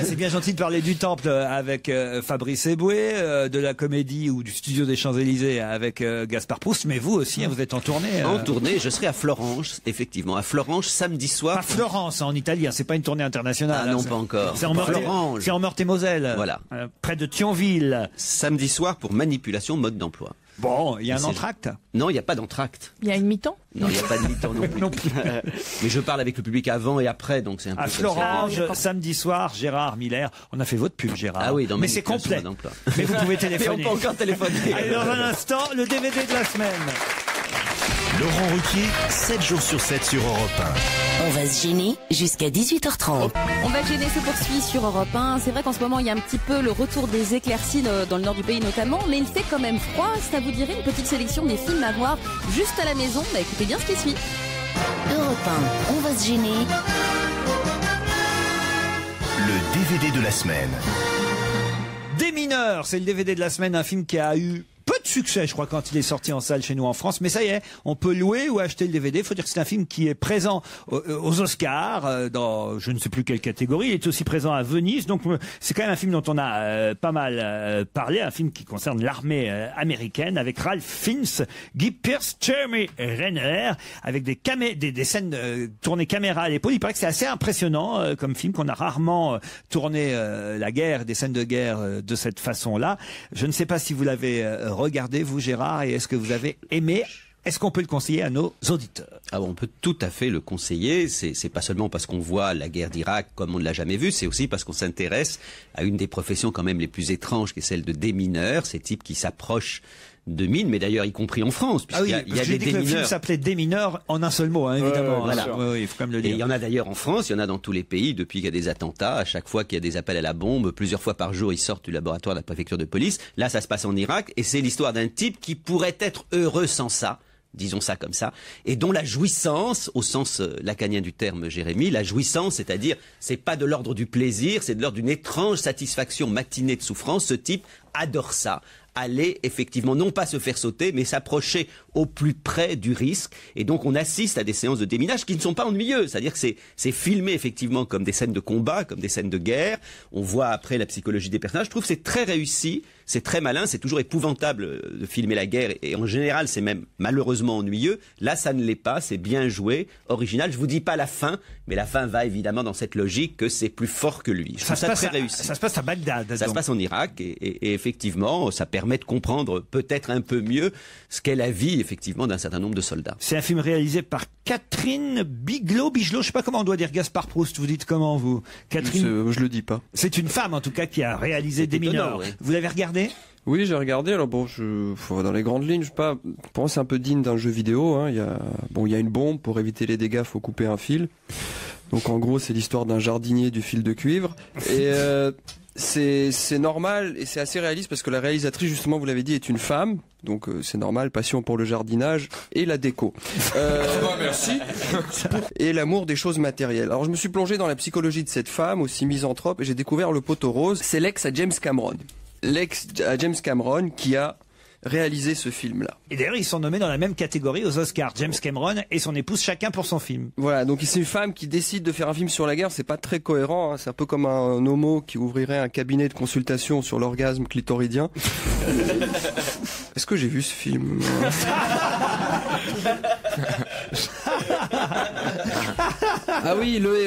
C'est bien gentil de parler du Temple avec Fabrice Eboué, de la Comédie ou du Studio des Champs-Élysées avec Gaspard Proust, mais vous aussi, vous êtes en tournée. En tournée, je serai à Florange, effectivement, à Florange samedi soir. Pas Florence en Italie, c'est pas une tournée internationale. Ah non, pas encore. C'est en Meurthe-et-Moselle. Voilà. Près de Thionville. Samedi soir pour manipulation mode d'emploi. Bon, il y a un entracte? Non, il n'y a pas d'entracte. Il y a une mi-temps? Non, il n'y a pas de mi-temps non plus. Mais je parle avec le public avant et après, donc c'est un peu... À Florange, samedi soir, Gérard Miller. On a fait votre pub, Gérard. Ah oui, mais c'est complet. Mais vous pouvez téléphoner. Mais on peut encore téléphoner. Allez, dans un instant, le DVD de la semaine. Laurent Ruquier, 7 jours sur 7 sur Europe 1. On va se gêner jusqu'à 18h30. On va gêner se poursuit sur Europe 1. C'est vrai qu'en ce moment, il y a un petit peu le retour des éclaircies dans le nord du pays notamment, mais il fait quand même froid. Ça vous dirait une petite sélection des films à voir juste à la maison? Écoutez bien ce qui suit. Europe 1, on va se gêner. Le DVD de la semaine. Des mineurs, c'est le DVD de la semaine, un film qui a eu peu de succès, je crois, quand il est sorti en salle chez nous en France. Mais ça y est, on peut louer ou acheter le DVD. Il faut dire que c'est un film qui est présent aux Oscars, dans je ne sais plus quelle catégorie. Il est aussi présent à Venise. Donc c'est quand même un film dont on a pas mal parlé. Un film qui concerne l'armée américaine avec Ralph Fiennes, Guy Pearce, Jeremy Renner, avec des scènes tournées caméra à l'épaule. Il paraît que c'est assez impressionnant comme film, qu'on a rarement tourné la guerre, des scènes de guerre de cette façon-là. Je ne sais pas si vous l'avez regardez, vous Gérard, et est-ce que vous avez aimé? Est-ce qu'on peut le conseiller à nos auditeurs? On peut tout à fait le conseiller. C'est pas seulement parce qu'on voit la guerre d'Irak comme on ne l'a jamais vu, c'est aussi parce qu'on s'intéresse à une des professions quand même les plus étranges, qui est celle de démineurs, ces types qui s'approchent de mines, mais d'ailleurs y compris en France, puisqu'il y a des démineurs. Le film s'appelait Démineurs en un seul mot, évidemment. Voilà. Oui, il faut quand même le dire. Et il y en a d'ailleurs en France, il y en a dans tous les pays, depuis qu'il y a des attentats, à chaque fois qu'il y a des appels à la bombe, plusieurs fois par jour, ils sortent du laboratoire de la préfecture de police. Là, ça se passe en Irak, et c'est l'histoire d'un type qui pourrait être heureux sans ça, disons ça comme ça, et dont la jouissance, au sens lacanien du terme, Jérémy, la jouissance, c'est-à-dire, c'est pas de l'ordre du plaisir, c'est de l'ordre d'une étrange satisfaction matinée de souffrance. Ce type adore ça. Aller effectivement non pas se faire sauter, mais s'approcher au plus près du risque. Et donc on assiste à des séances de déminage qui ne sont pas ennuyeuses. C'est-à-dire que c'est filmé effectivement comme des scènes de combat, comme des scènes de guerre. On voit après la psychologie des personnages. Je trouve que c'est très réussi, c'est très malin. C'est toujours épouvantable de filmer la guerre, et en général c'est même malheureusement ennuyeux. Là ça ne l'est pas, c'est bien joué, original. Je vous dis pas la fin, mais la fin va évidemment dans cette logique que c'est plus fort que lui. Je trouve ça très réussi. Ça se passe à Bagdad. Ça se passe en Irak, et effectivement ça permet de comprendre peut-être un peu mieux ce qu'est la vie effectivement d'un certain nombre de soldats. C'est un film réalisé par Catherine Bigelow, je sais pas comment on doit dire Gaspard Proust, vous dites comment vous? Catherine, je le dis pas. C'est une femme en tout cas qui a réalisé Des mineurs. Oui. Vous l'avez regardé? Oui, j'ai regardé. Alors bon, dans les grandes lignes, pour moi c'est un peu digne d'un jeu vidéo. Il y a une bombe, pour éviter les dégâts, faut couper un fil. Donc en gros, c'est l'histoire d'un jardinier du fil de cuivre. Et c'est normal et c'est assez réaliste parce que la réalisatrice, justement, vous l'avez dit, est une femme. Donc c'est normal, passion pour le jardinage et la déco. Merci. Et l'amour des choses matérielles. Alors je me suis plongé dans la psychologie de cette femme, aussi misanthrope, et j'ai découvert le poteau rose. C'est l'ex à James Cameron. L'ex à James Cameron qui a réalisé ce film-là. Et d'ailleurs, ils sont nommés dans la même catégorie aux Oscars. James Cameron et son épouse, chacun pour son film. Voilà, donc c'est une femme qui décide de faire un film sur la guerre, c'est pas très cohérent, hein. C'est un peu comme un homo qui ouvrirait un cabinet de consultation sur l'orgasme clitoridien. Est-ce que j'ai vu ce film? Ah oui, le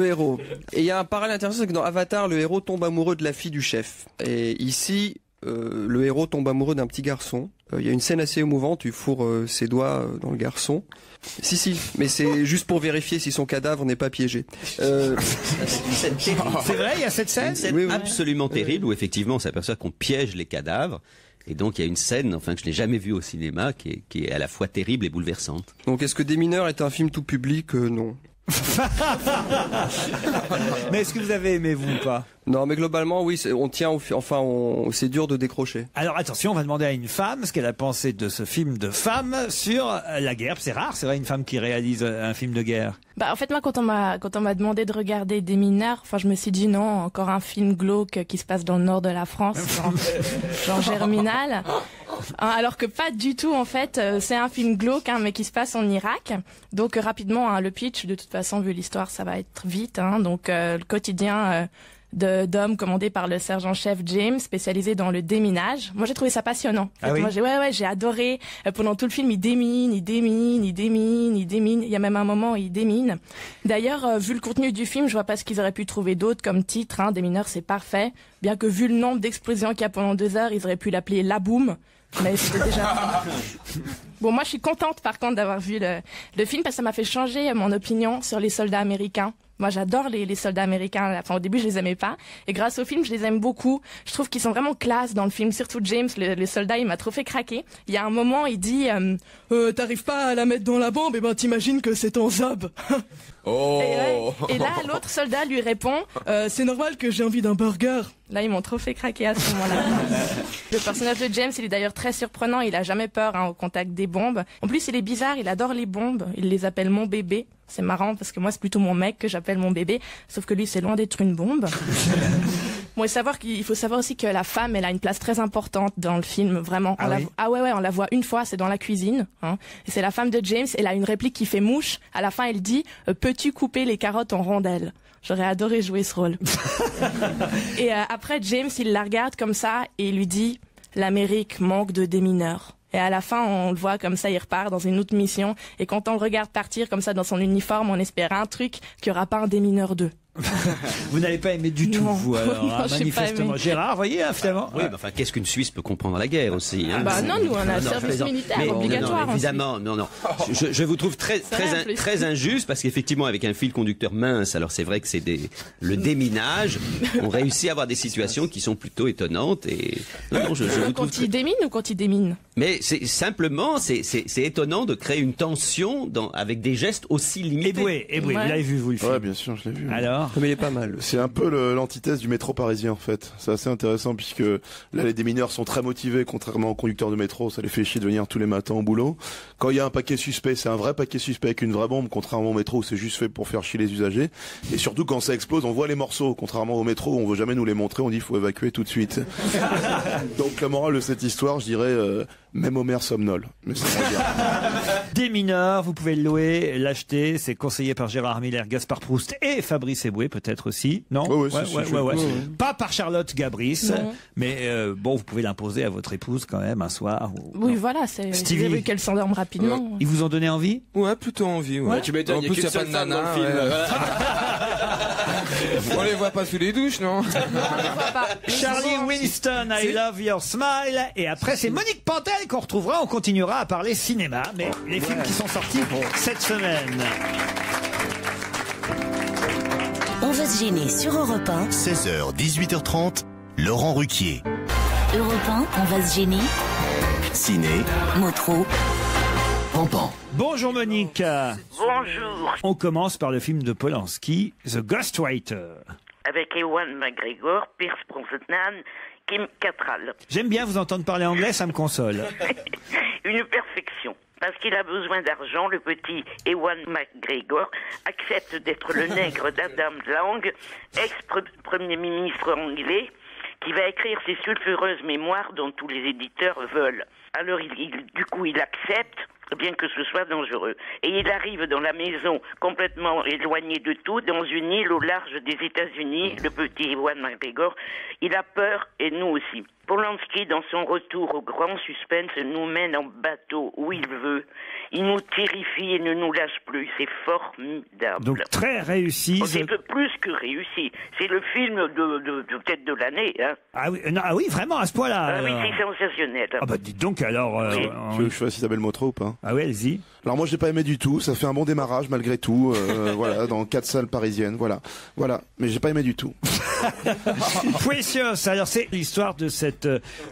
héros. Et il y a un parallèle intéressant, c'est que dans Avatar, le héros tombe amoureux de la fille du chef. Et ici, le héros tombe amoureux d'un petit garçon. Il y a une scène assez émouvante, tu fourres ses doigts dans le garçon. Si, mais c'est juste pour vérifier si son cadavre n'est pas piégé. C'est une scène terrible. C'est vrai, il y a cette scène? Une scène absolument terrible où effectivement on s'aperçoit qu'on piège les cadavres. Et donc il y a une scène, que je n'ai jamais vue au cinéma, qui est à la fois terrible et bouleversante. Donc est-ce que Des mineurs est un film tout public? Non. Mais est-ce que vous avez aimé, vous, ou pas? Non, mais globalement, oui, on tient c'est dur de décrocher. Alors attention, on va demander à une femme ce qu'elle a pensé de ce film de femme sur la guerre. C'est rare, c'est vrai, une femme qui réalise un film de guerre. Bah, en fait, moi, quand on m'a demandé de regarder Des mineurs, je me suis dit non, encore un film glauque qui se passe dans le nord de la France, genre Germinal. Alors que pas du tout, en fait, c'est un film glauque, mais qui se passe en Irak. Donc, rapidement, le pitch, de toute façon, vu l'histoire, ça va être vite, donc, le quotidien, d'hommes commandé par le sergent-chef James, spécialisé dans le déminage. Moi, j'ai trouvé ça passionnant. En fait, moi, j'ai adoré. Pendant tout le film, il démine. Il y a même un moment où il démine. D'ailleurs, vu le contenu du film, je vois pas ce qu'ils auraient pu trouver d'autre comme titre. Démineur, c'est parfait. Bien que vu le nombre d'explosions qu'il y a pendant 2 heures, ils auraient pu l'appeler La Boum. Mais c'était déjà... Bon, moi, je suis contente, par contre, d'avoir vu le film, parce que ça m'a fait changer mon opinion sur les soldats américains. Moi, j'adore les soldats américains. Au début, je les aimais pas. Et grâce au film, je les aime beaucoup. Je trouve qu'ils sont vraiment classe dans le film. Surtout James, le soldat, il m'a trop fait craquer. Il y a un moment, il dit t'arrives pas à la mettre dans la bombe, t'imagines que c'est ton zob. Et là, l'autre soldat lui répond c'est normal que j'ai envie d'un burger. Là, ils m'ont trop fait craquer à ce moment-là. Le personnage de James, il est d'ailleurs très surprenant. Il a jamais peur au contact des bombes. En plus, il est bizarre. Il adore les bombes. Il les appelle mon bébé. C'est marrant parce que moi, c'est plutôt mon mec que j'appelle mon bébé. Sauf que lui, c'est loin d'être une bombe. Bon, il faut savoir aussi que la femme, elle a une place très importante dans le film, vraiment. On la voit une fois, c'est dans la cuisine. Et c'est la femme de James. Elle a une réplique qui fait mouche. À la fin, elle dit peux-tu couper les carottes en rondelles? J'aurais adoré jouer ce rôle. Et après, James, il la regarde comme ça et il lui dit l'Amérique manque de démineurs. Et à la fin, on le voit comme ça, il repart dans une autre mission. Et quand on le regarde partir comme ça dans son uniforme, on espère un truc, qu'il n'y aura pas un démineur 2. Vous n'avez pas aimé du tout, vous, alors, non, manifestement. Gérard, vous voyez, finalement. Oui, qu'est-ce qu'une Suisse peut comprendre la guerre aussi, non, nous, on a un service militaire obligatoire. Non, évidemment, non. Je vous trouve très injuste, parce qu'effectivement, avec un fil conducteur mince, alors c'est vrai que c'est le déminage, on réussit à avoir des situations qui sont plutôt étonnantes, et je vous trouve quand il démine ou quand il démine? Mais c'est simplement, c'est étonnant de créer une tension avec des gestes aussi limités. Eboué, vous l'avez vu, vous, le film? Ouais, bien sûr, je l'ai vu. Alors? Mais il est pas mal. C'est un peu l'antithèse du métro parisien, en fait. C'est assez intéressant, puisque là, les démineurs sont très motivés, contrairement aux conducteurs de métro. Ça les fait chier de venir tous les matins au boulot. Quand il y a un paquet suspect, c'est un vrai paquet suspect avec une vraie bombe, contrairement au métro où c'est juste fait pour faire chier les usagers. Et surtout, quand ça explose, on voit les morceaux, contrairement au métro où on veut jamais nous les montrer, on dit faut évacuer tout de suite. Donc la morale de cette histoire, je dirais, même Homer somnole. Mais c'est pas bien. Des mineurs, vous pouvez le louer, l'acheter. C'est conseillé par Gérard Miller, Gaspard Proust et Fabrice Eboué, peut-être aussi. Non? Ouais. Pas par Charlotte Gabris, mais vous pouvez l'imposer à votre épouse quand même un soir. Oui, voilà, Stevie, vu qu'elle s'endorme rapidement. Ils vous ont donné envie? Ouais, plutôt envie. Ouais. Tu m'étonnes, il y a qu'une seule femme dans le film. On les voit pas sous les douches, non? Charlie Winston, I Love Your Smile. Et après, c'est Monique Pantel qu'on retrouvera. On continuera à parler cinéma, mais les films qui sont sortis cette semaine. On va se gêner sur Europe 1. 16h, 18h30, Laurent Ruquier. Europe 1, on va se gêner. Ciné. Motro. Pampan. Bonjour Monique. Bonjour. On commence par le film de Polanski, The Ghostwriter. Avec Ewan McGregor, Pierce Brosnan, Kim Cattrall. J'aime bien vous entendre parler anglais, ça me console. Une perfection. Parce qu'il a besoin d'argent, le petit Ewan McGregor accepte d'être le nègre d'Adam Lang, ex-premier ministre anglais, qui va écrire ces sulfureuses mémoires dont tous les éditeurs veulent. Alors, du coup, il accepte, bien que ce soit dangereux. Et il arrive dans la maison complètement éloigné de tout, dans une île au large des États-Unis, le petit Ewan McGregor. Il a peur, et nous aussi. Polanski, dans son retour au grand suspense, nous mène en bateau où il veut. Il nous terrifie et ne nous lâche plus. C'est formidable. Donc très réussi. C'est plus que réussi. C'est le film de peut-être de l'année. Hein. Ah oui, non, ah oui, vraiment à ce point-là. Ah oui, c'est sensationnel. Ah bah dites donc alors. Oui. Tu veux que je fasse Isabelle Motro ou pas? Ah oui, allez-y. Alors moi, j'ai pas aimé du tout. Ça fait un bon démarrage malgré tout. Voilà, dans 4 salles parisiennes. Voilà. Mais j'ai pas aimé du tout. Precious. Alors c'est l'histoire de cette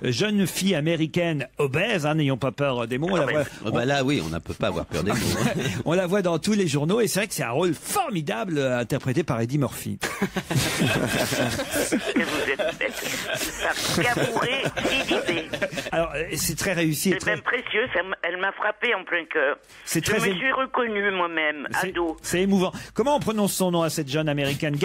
jeune fille américaine obèse. Hein, n'ayons pas peur des mots. On la voit, là, oui, on ne peut pas avoir peur des mots. Hein. On la voit dans tous les journaux et c'est vrai que c'est un rôle formidable interprété par Eddie Murphy. Vous êtes bête. Gabouré, Sidibé. Alors c'est très réussi. C'est même précieux. Elle m'a frappé en plein cœur. Je me suis reconnu moi-même, ado. C'est émouvant. Comment on prononce son nom à cette jeune américaine?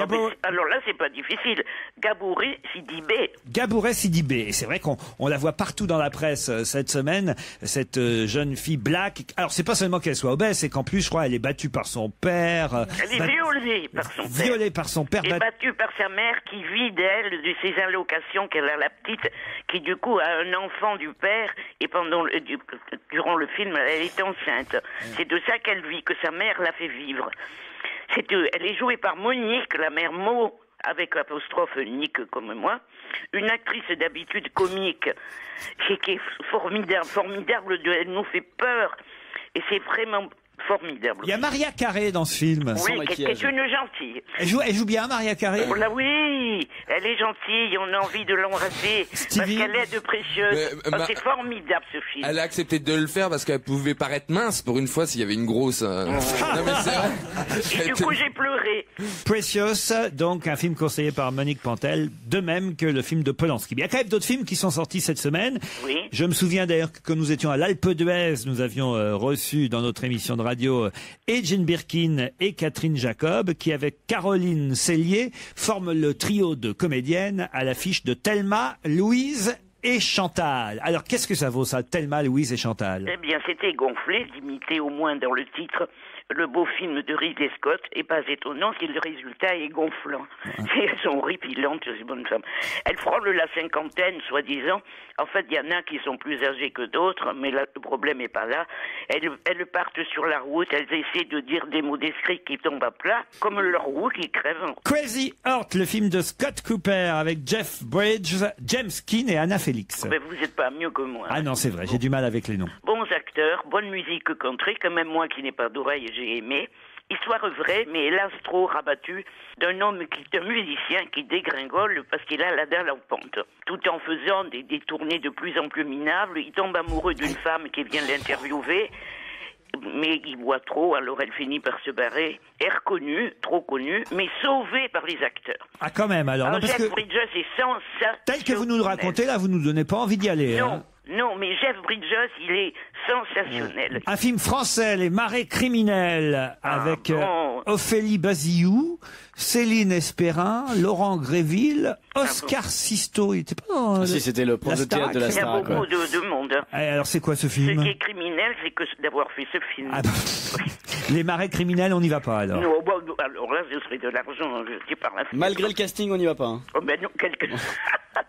Alors là, c'est pas difficile. Gabouré Sidibé. Gabouré Sidibé. Et c'est vrai qu'on la voit partout dans la presse cette semaine, cette jeune fille black. Alors c'est pas seulement qu'elle soit obèse, c'est qu'en plus, je crois, elle est battue par son père. Elle est violée par son père. Violée par son père. Et battue par sa mère qui vit d'elle, de ses allocations qu'elle a, la petite, qui du coup a un enfant du père et durant le film, elle est enceinte. C'est de ça qu'elle vit, que sa mère l'a fait vivre. Elle est jouée par Monique, la mère Mo, avec apostrophe Nick comme moi, une actrice d'habitude comique qui est formidable, elle nous fait peur, et c'est vraiment formidable. Il y a Maria Carré dans ce film. Oui, qui est une gentille. Elle joue bien, Maria Carré. Oh là oui, elle est gentille, on a envie de l'embrasser parce qu'elle est de précieuse. C'est formidable ce film. Elle a accepté de le faire parce qu'elle pouvait paraître mince pour une fois s'il y avait une grosse. Non mais c'est vrai. Et du coup j'ai pleuré. Precious, donc un film conseillé par Monique Pantel, de même que le film de Polanski. Il y a quand même d'autres films qui sont sortis cette semaine. Oui. Je me souviens d'ailleurs que quand nous étions à l'Alpe d'Huez, nous avions reçu dans notre émission de radio et Jane Birkin et Catherine Jacob, qui avec Caroline Cellier forment le trio de comédiennes à l'affiche de Thelma, Louise et Chantal. Alors qu'est-ce que ça vaut ça, Thelma, Louise et Chantal? Eh bien c'était gonflé, d'imiter au moins dans le titre le beau film de Ridley Scott, et pas étonnant si le résultat est gonflant. Elles sont horripilantes, ces bonnes femmes. Elles frôlent la cinquantaine, soi-disant. En fait, il y en a qui sont plus âgées que d'autres, mais là, le problème n'est pas là. Elles partent sur la route, elles essaient de dire des mots d'esprit qui tombent à plat, comme leur roue qui crève. Crazy Heart, le film de Scott Cooper avec Jeff Bridges, James Keen et Anna Félix. Mais vous n'êtes pas mieux que moi. Ah non, c'est vrai, j'ai du mal avec les noms. Bons acteurs, bonne musique country, quand même moi qui n'ai pas d'oreille, j'ai aimé. Histoire vraie, mais hélas trop rabattue, d'un musicien qui dégringole parce qu'il a la dalle en pente. Tout en faisant des tournées de plus en plus minables, il tombe amoureux d'une femme qui vient l'interviewer, mais il boit trop, alors elle finit par se barrer. Elle reconnue, trop connue, mais sauvée par les acteurs. Ah quand même alors. Non, parce Jeff que Bridges est sensationnel. tel que vous nous le racontez là, vous nous donnez pas envie d'y aller. Non. Hein. Non, mais Jeff Bridges, il est sensationnel. Un film français, Les Marais criminels, avec Ophélie Bazillou, Céline Espérin, Laurent Gréville, Oscar Sisto. Il était pas dans si, c'était le prof de théâtre de la Starac. Il y a beaucoup de monde. Alors c'est quoi ce film? Ce qui est criminel, c'est que d'avoir fait ce film. Ah bah, Les Marais criminels, on n'y va pas alors. Non, bon, alors là, ce serait de l'argent jeté par la fenêtre. Malgré le casting, on n'y va pas. Hein. Oh ben non,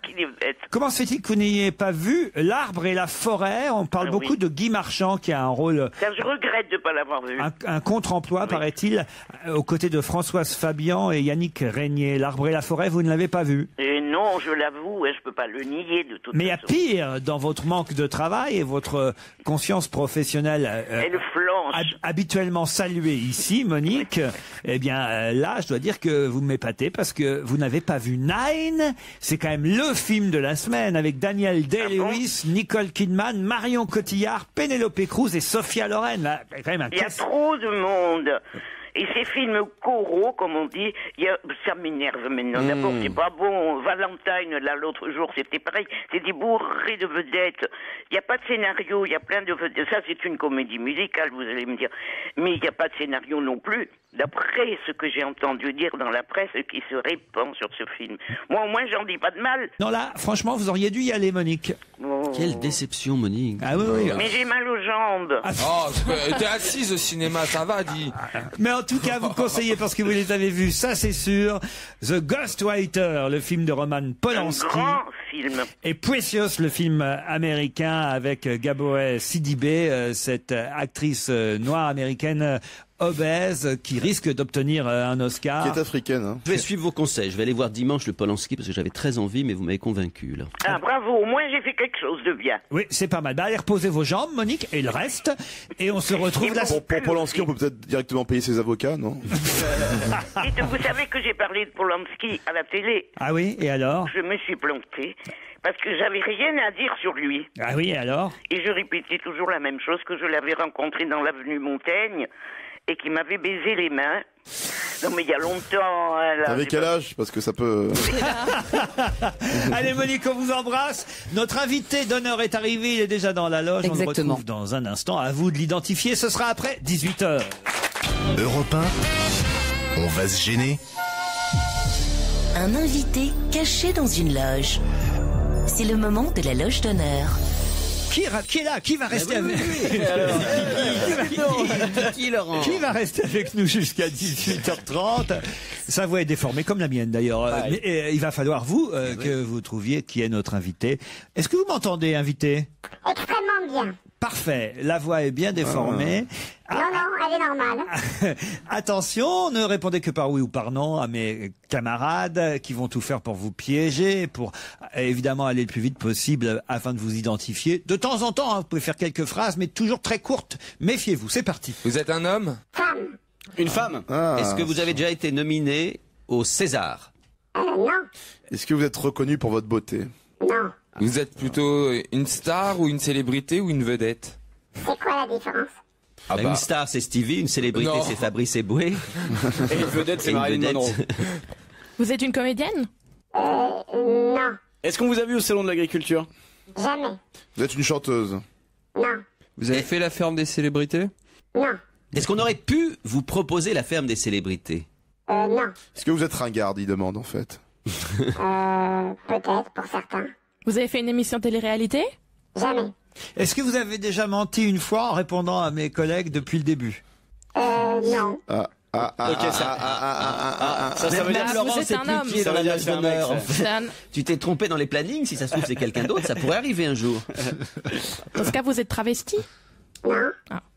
qu'il est bête. Comment se fait-il que vous n'ayez pas vu L'Arbre et la Forêt? On parle beaucoup de Guy Marchand qui a un rôle... Ça, je regrette de ne pas l'avoir vu. Un contre-emploi, paraît-il, aux côtés de Françoise Fabian et Yannick Régnier. L'Arbre et la Forêt, vous ne l'avez pas vu? Et non, je l'avoue, je ne peux pas le nier de toute façon. Mais il y a pire dans votre manque de travail et votre conscience professionnelle Elle flanche. habituellement saluée ici, Monique. Eh bien, là, je dois dire que vous m'épatez parce que vous n'avez pas vu Nine. C'est quand même le film de la semaine avec Daniel Day-Lewis, Nicole Kidman, Marion Cotillard, Penélope Cruz et Sophia Loren. Là, quand même il y a trop de monde. Et ces films coraux, comme on dit, ça m'énerve maintenant. D'abord, c'est pas bon. Valentine, là, l'autre jour, c'était pareil. C'était bourré de vedettes. Il n'y a pas de scénario, il y a plein de vedettes. Ça, c'est une comédie musicale, vous allez me dire. Mais il n'y a pas de scénario non plus, d'après ce que j'ai entendu dire dans la presse qui se répand sur ce film. Moi, au moins, j'en dis pas de mal. Non, là, franchement, vous auriez dû y aller, Monique. Oh. Quelle déception, Monique. Ah oui. Mais j'ai mal aux jambes. Oh, t'es assise au cinéma, ça va, dis. Mais en tout cas, vous conseillez parce que vous les avez vus, ça c'est sûr. The Ghostwriter, le film de Roman Polanski. Un grand film. Et Precious, le film américain avec Gabourey Sidibé, cette actrice noire américaine obèse qui risque d'obtenir un Oscar. Qui est africaine. Hein. Je vais suivre vos conseils. Je vais aller voir dimanche le Polanski parce que j'avais très envie, mais vous m'avez convaincu là. Ah bravo, au moins j'ai fait quelque chose de bien. Oui, c'est pas mal. Bah, allez reposer vos jambes, Monique, et le reste. Et on se retrouve là. Pour Polanski, on peut peut-être directement payer ses avocats, non? Dites, vous savez que j'ai parlé de Polanski à la télé. Ah oui, et alors? Je me suis planté. Parce que j'avais rien à dire sur lui. Ah oui, et alors? Et je répétais toujours la même chose, que je l'avais rencontré dans l'avenue Montaigne et qui m'avait baisé les mains. Non mais il y a longtemps. Avec quel âge? Parce que ça peut... Allez Monique, on vous embrasse. Notre invité d'honneur est arrivé, il est déjà dans la loge. Exactement. On le retrouve dans un instant. À vous de l'identifier, ce sera après 18h. Europe 1, on va se gêner. Un invité caché dans une loge. C'est le moment de la loge d'honneur. Qui est là? Qui va rester avec Qui va rester avec nous jusqu'à 18h30? Sa voix est déformée comme la mienne d'ailleurs. Mais il va falloir que vous trouviez qui est notre invité. Est-ce que vous m'entendez, invité? Extrêmement bien. Parfait. La voix est bien déformée. Non, elle est normale. Attention, ne répondez que par oui ou par non à mes camarades qui vont tout faire pour vous piéger, pour évidemment aller le plus vite possible afin de vous identifier. De temps en temps, vous pouvez faire quelques phrases, mais toujours très courtes. Méfiez-vous, c'est parti. Vous êtes un homme? Femme. Une femme? Est-ce que vous avez déjà été nominé au César? Non. Est-ce que vous êtes reconnu pour votre beauté? Non. Vous êtes plutôt une star ou une célébrité ou une vedette? C'est quoi la différence? Une star, c'est Stevie. Une célébrité, c'est Fabrice Eboué. Et une vedette, c'est Marilyn Monroe. Vous êtes une comédienne? Non. Est-ce qu'on vous a vu au salon de l'agriculture? Jamais. Vous êtes une chanteuse? Non. Vous avez fait la ferme des célébrités? Non. Est-ce qu'on aurait pu vous proposer la ferme des célébrités? Non. Est-ce que vous êtes ringarde, il demande en fait? Peut-être pour certains. Vous avez fait une émission télé-réalité? Jamais. Est-ce que vous avez déjà menti une fois en répondant à mes collègues depuis le début? Non. Ça veut dire que Laurent, Laurent, c'est un homme. Qui est dans la loge d'honneur, en fait. C'est un- Tu t'es trompé dans les plannings, si ça se trouve c'est quelqu'un d'autre, ça pourrait arriver un jour. Dans ce cas, vous êtes travesti? Non.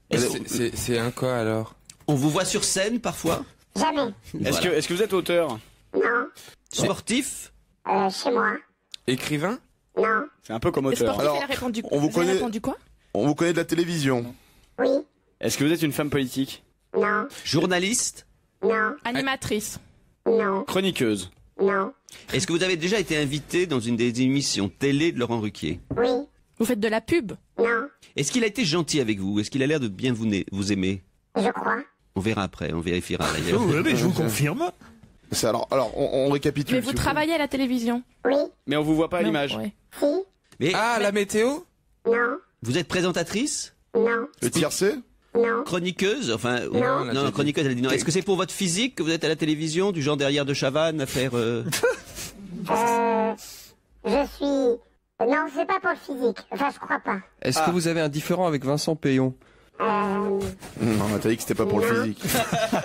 C'est un quoi alors? On vous voit sur scène parfois? Jamais. Est-ce que vous êtes auteur? Non. Sportif? Chez moi. Écrivain? Non. C'est un peu comme Le auteur. sportif, il a répondu on vous Vous avez connaît- répondu quoi? On vous connaît de la télévision? Oui. Est-ce que vous êtes une femme politique? Non. Journaliste? Non. Animatrice? Non. Chroniqueuse? Non. Est-ce que vous avez déjà été invité dans une des émissions télé de Laurent Ruquier? Oui. Vous faites de la pub? Non. Est-ce qu'il a été gentil avec vous? Est-ce qu'il a l'air de bien vous aimer? Je crois. On verra après, on vérifiera d'ailleurs. Oui, mais je vous confirme. C'est alors on récapitule. Mais vous travaillez à la télévision? Oui. Mais on vous voit pas à Non, l'image. ouais. Si. Mais La météo? Non. vous êtes présentatrice? Non. Le tiercé? Non. Chroniqueuse? Enfin, Non. chroniqueuse, elle a dit non. Est-ce que c'est pour votre physique que vous êtes à la télévision, du genre derrière de Chavannes à faire... Je suis... Non, c'est pas pour le physique. Enfin, je crois pas. Est-ce que vous avez un différend avec Vincent Payon? Non, t'as dit que c'était pas pour le physique.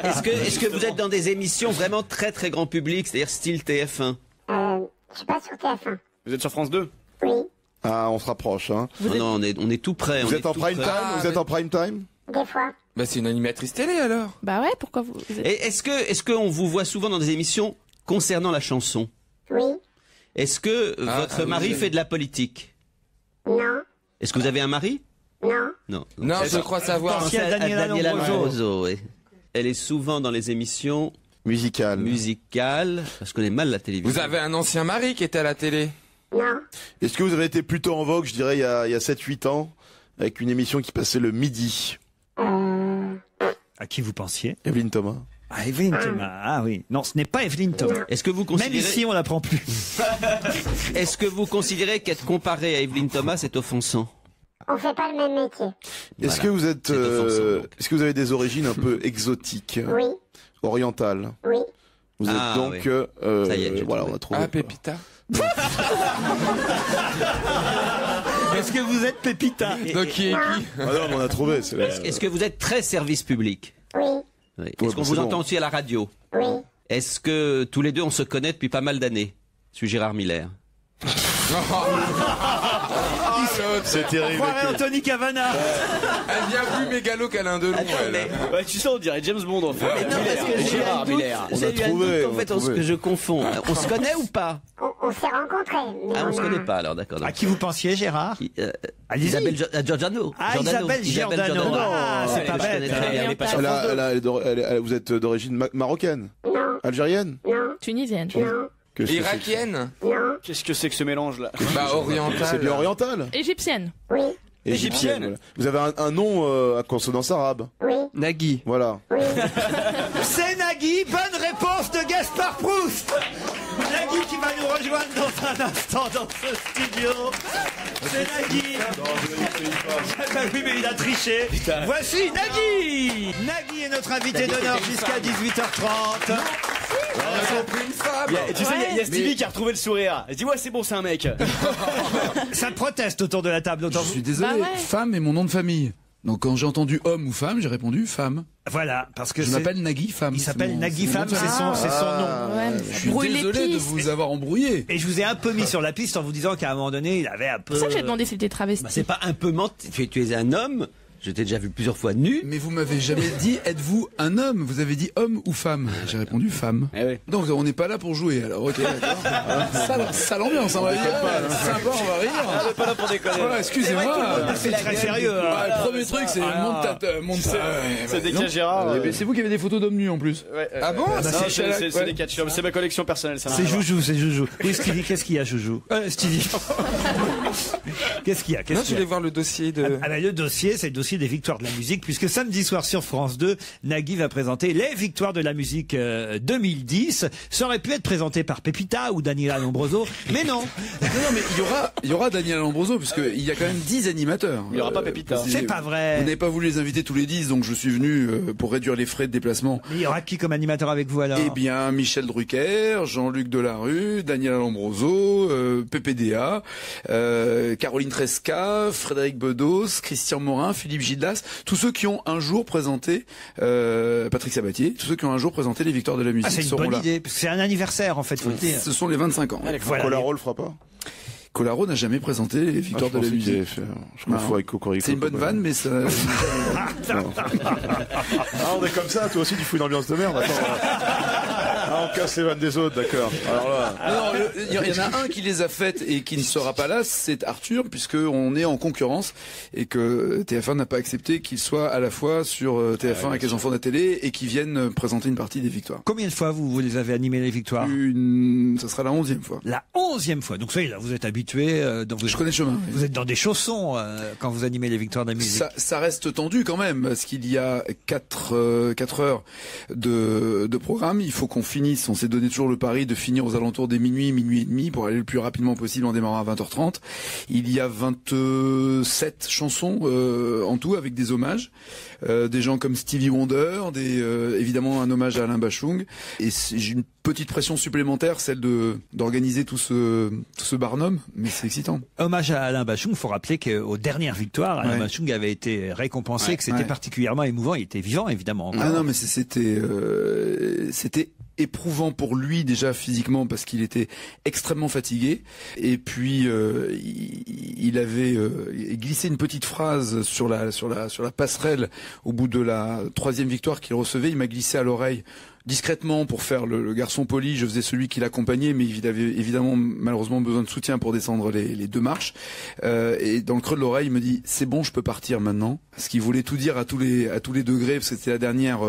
Est-ce que vous êtes dans des émissions vraiment très très grand public, c'est-à-dire style TF1? Je suis pas sur TF1. Vous êtes sur France 2? Oui. Ah, on se rapproche, hein. Non, on est tout près. Vous êtes en prime time? Vous êtes en prime time? Des fois. Bah c'est une animatrice télé alors. Bah ouais, pourquoi vous... Et est-ce qu'on vous voit souvent dans des émissions concernant la chanson? Oui. Est-ce que votre mari fait de la politique? Non. Est-ce que vous avez un mari? Non. Non. Non, je crois savoir. Pensiez à Daniela Lombroso, oui. Elle est souvent dans les émissions musicales. Je connais mal la télévision. Vous avez un ancien mari qui était à la télé? Non. Est-ce que vous avez été plutôt en vogue, je dirais, il y a 7-8 ans, avec une émission qui passait le midi? À qui vous pensiez? Evelyne Thomas. Ah, Evelyne Thomas. Ah oui. Non, ce n'est pas Evelyne Thomas. Est-ce que vous considérez... Même ici, on l'apprend plus. Est-ce que vous considérez qu'être comparé à Evelyne Thomas est offensant? On fait pas le même métier. Est-ce que vous êtes, est-ce que vous avez des origines un peu exotiques? Oui. Orientales? Oui. Vous êtes donc, oui. Ça y est, voilà, on a trouvé. Ah, Pépita. Est-ce que vous êtes Pépita? Donc qui est qui? Ah non, mais on a trouvé. Est-ce que vous êtes très service public? Oui. Oui. Est-ce qu'on vous entend aussi à la radio? Oui. Est-ce que tous les deux on se connaît depuis pas mal d'années? Je suis Gérard Miller. C'est terrible. On croirait Anthony Cavana. Elle vient plus mégalo qu'Alain Delon. Ouais, tu sais, on dirait James Bond en fait. Non, parce que j'ai Gérard un doute, Miller. j'ai eu un doute en fait, que je confonds. On se connaît ou pas? On s'est rencontrés. Ah, on se connaît pas alors, d'accord. À qui vous pensiez, Gérard? Allez-y. Isabelle Giordano. Ah, Isabelle Giordano. Ah, c'est pas bête. Vous êtes d'origine marocaine? Non. Algérienne? Non. Tunisienne. Non. Irakienne? Non. Qu'est-ce que c'est que ce mélange là? Bah, orientale. C'est bien oriental. Égyptienne. Oui. Égyptienne. Voilà. Vous avez un nom à consonance arabe? Oui. Nagui. Voilà. Oui. C'est Nagui. Bonne réponse de Gaspard Proust. Nagui qui va nous rejoindre dans un instant dans ce studio. C'est Nagui. Bah oui, mais il a triché. Voici Nagui. Nagui est notre invité d'honneur jusqu'à 18h30. On a pris une femme. Tu sais, il y a Stevie qui a retrouvé le sourire. Elle dit ouais, c'est bon, c'est un mec. Ça proteste autour de la table. Autant Je suis désolé, femme est mon nom de famille. Donc quand j'ai entendu homme ou femme, j'ai répondu femme. Voilà, parce que je m'appelle Nagui Femme. Il s'appelle Nagui Femme, c'est son nom. Je suis désolé de vous avoir embrouillé. Et je vous ai un peu mis sur la piste en vous disant qu'à un moment donné, il avait un peu... C'est ça que j'ai demandé s'il était travesti. C'est pas un peu menti. Tu es un homme. Je t'ai déjà vu plusieurs fois nu. Mais vous m'avez jamais dit êtes-vous un homme? Vous avez dit homme ou femme? J'ai répondu femme. Eh oui. Donc on n'est pas là pour jouer alors. Ok, d'accord. Sale ambiance, on va dire. Sympa, on va rire. On n'est pas là pour déconner. Ouais, excusez-moi. C'est très sérieux. Le premier truc, c'est monte ça. C'est des Gérard. C'est vous qui avez des photos d'hommes nus en plus. Ah bon? C'est des catchers. C'est ma collection personnelle. C'est Joujou, c'est Joujou. Oui, Stevie, qu'est-ce qu'il y a, Joujou? Stevie. Qu'est-ce qu'il y a? Non, je voulais voir le dossier de... Ah ben, le dossier, c'est le dossier des victoires de la musique, puisque samedi soir sur France 2, Nagui va présenter les victoires de la musique 2010. Ça aurait pu être présenté par Pépita ou Daniela Lombroso, mais non. Non, mais il y aura Daniela Lombroso, puisqu'il y a quand même 10 animateurs. Il n'y aura pas Pépita. C'est pas vrai. Vous n'avez pas voulu les inviter tous les 10, donc je suis venu pour réduire les frais de déplacement. Mais il y aura qui comme animateur avec vous alors? Eh bien, Michel Drucker, Jean-Luc Delarue, Daniela Lombroso, PPDA, Caroline Tresca, Frédéric Bedos, Christian Morin, Philippe Gildas, tous ceux qui ont un jour présenté, Patrick Sabatier, tous ceux qui ont un jour présenté les victoires de la musique c'est une seront bonne là. idée, parce que c'est un anniversaire en fait, faut le dire. Ce sont les 25 ans. Voilà. Colaro le fera pas? Colaro n'a jamais présenté les victoires de la musique. Je confonds avec Cocorico. C'est une bonne vanne, mais ça... On est comme ça, toi aussi tu fous une ambiance de merde. On casse les vannes des autres, d'accord. Alors là... Il y en a un qui les a faites et qui ne sera pas là, c'est Arthur, puisqu'on est en concurrence et que TF1 n'a pas accepté qu'il soit à la fois sur TF1 avec les enfants de la télé et qu'ils viennent présenter une partie des victoires. Combien de fois vous les avez animés les victoires? Ça sera la 11e fois. La 11e fois. Donc ça y est, là, vous êtes habitué. Je connais le chemin. Vous êtes dans des chaussons quand vous animez les victoires de la musique. Ça reste tendu quand même, parce qu'il y a 4 heures de programme. Il faut qu'on finisse. On s'est donné toujours le pari de finir aux alentours des minuit et demi pour aller le plus rapidement possible en démarrant à 20h30. Il y a 27 chansons en tout avec des hommages. Des gens comme Stevie Wonder, évidemment un hommage à Alain Bachung. Et j'ai une petite pression supplémentaire, celle d'organiser tout ce barnum, mais c'est excitant. Hommage à Alain Bachung, il faut rappeler qu'aux dernières victoires, Alain Bachung avait été récompensé, que c'était particulièrement émouvant. Il était vivant, évidemment. Ah non, mais c'était éprouvant pour lui déjà physiquement parce qu'il était extrêmement fatigué et puis il avait glissé une petite phrase sur la passerelle au bout de la 3e victoire qu'il recevait. Il m'a glissé à l'oreille discrètement pour faire le garçon poli, je faisais celui qui l'accompagnait, mais il avait évidemment malheureusement besoin de soutien pour descendre les 2 marches. Et dans le creux de l'oreille, il me dit c'est bon, je peux partir maintenant. Parce qu'il voulait tout dire à tous les degrés, parce que c'était la dernière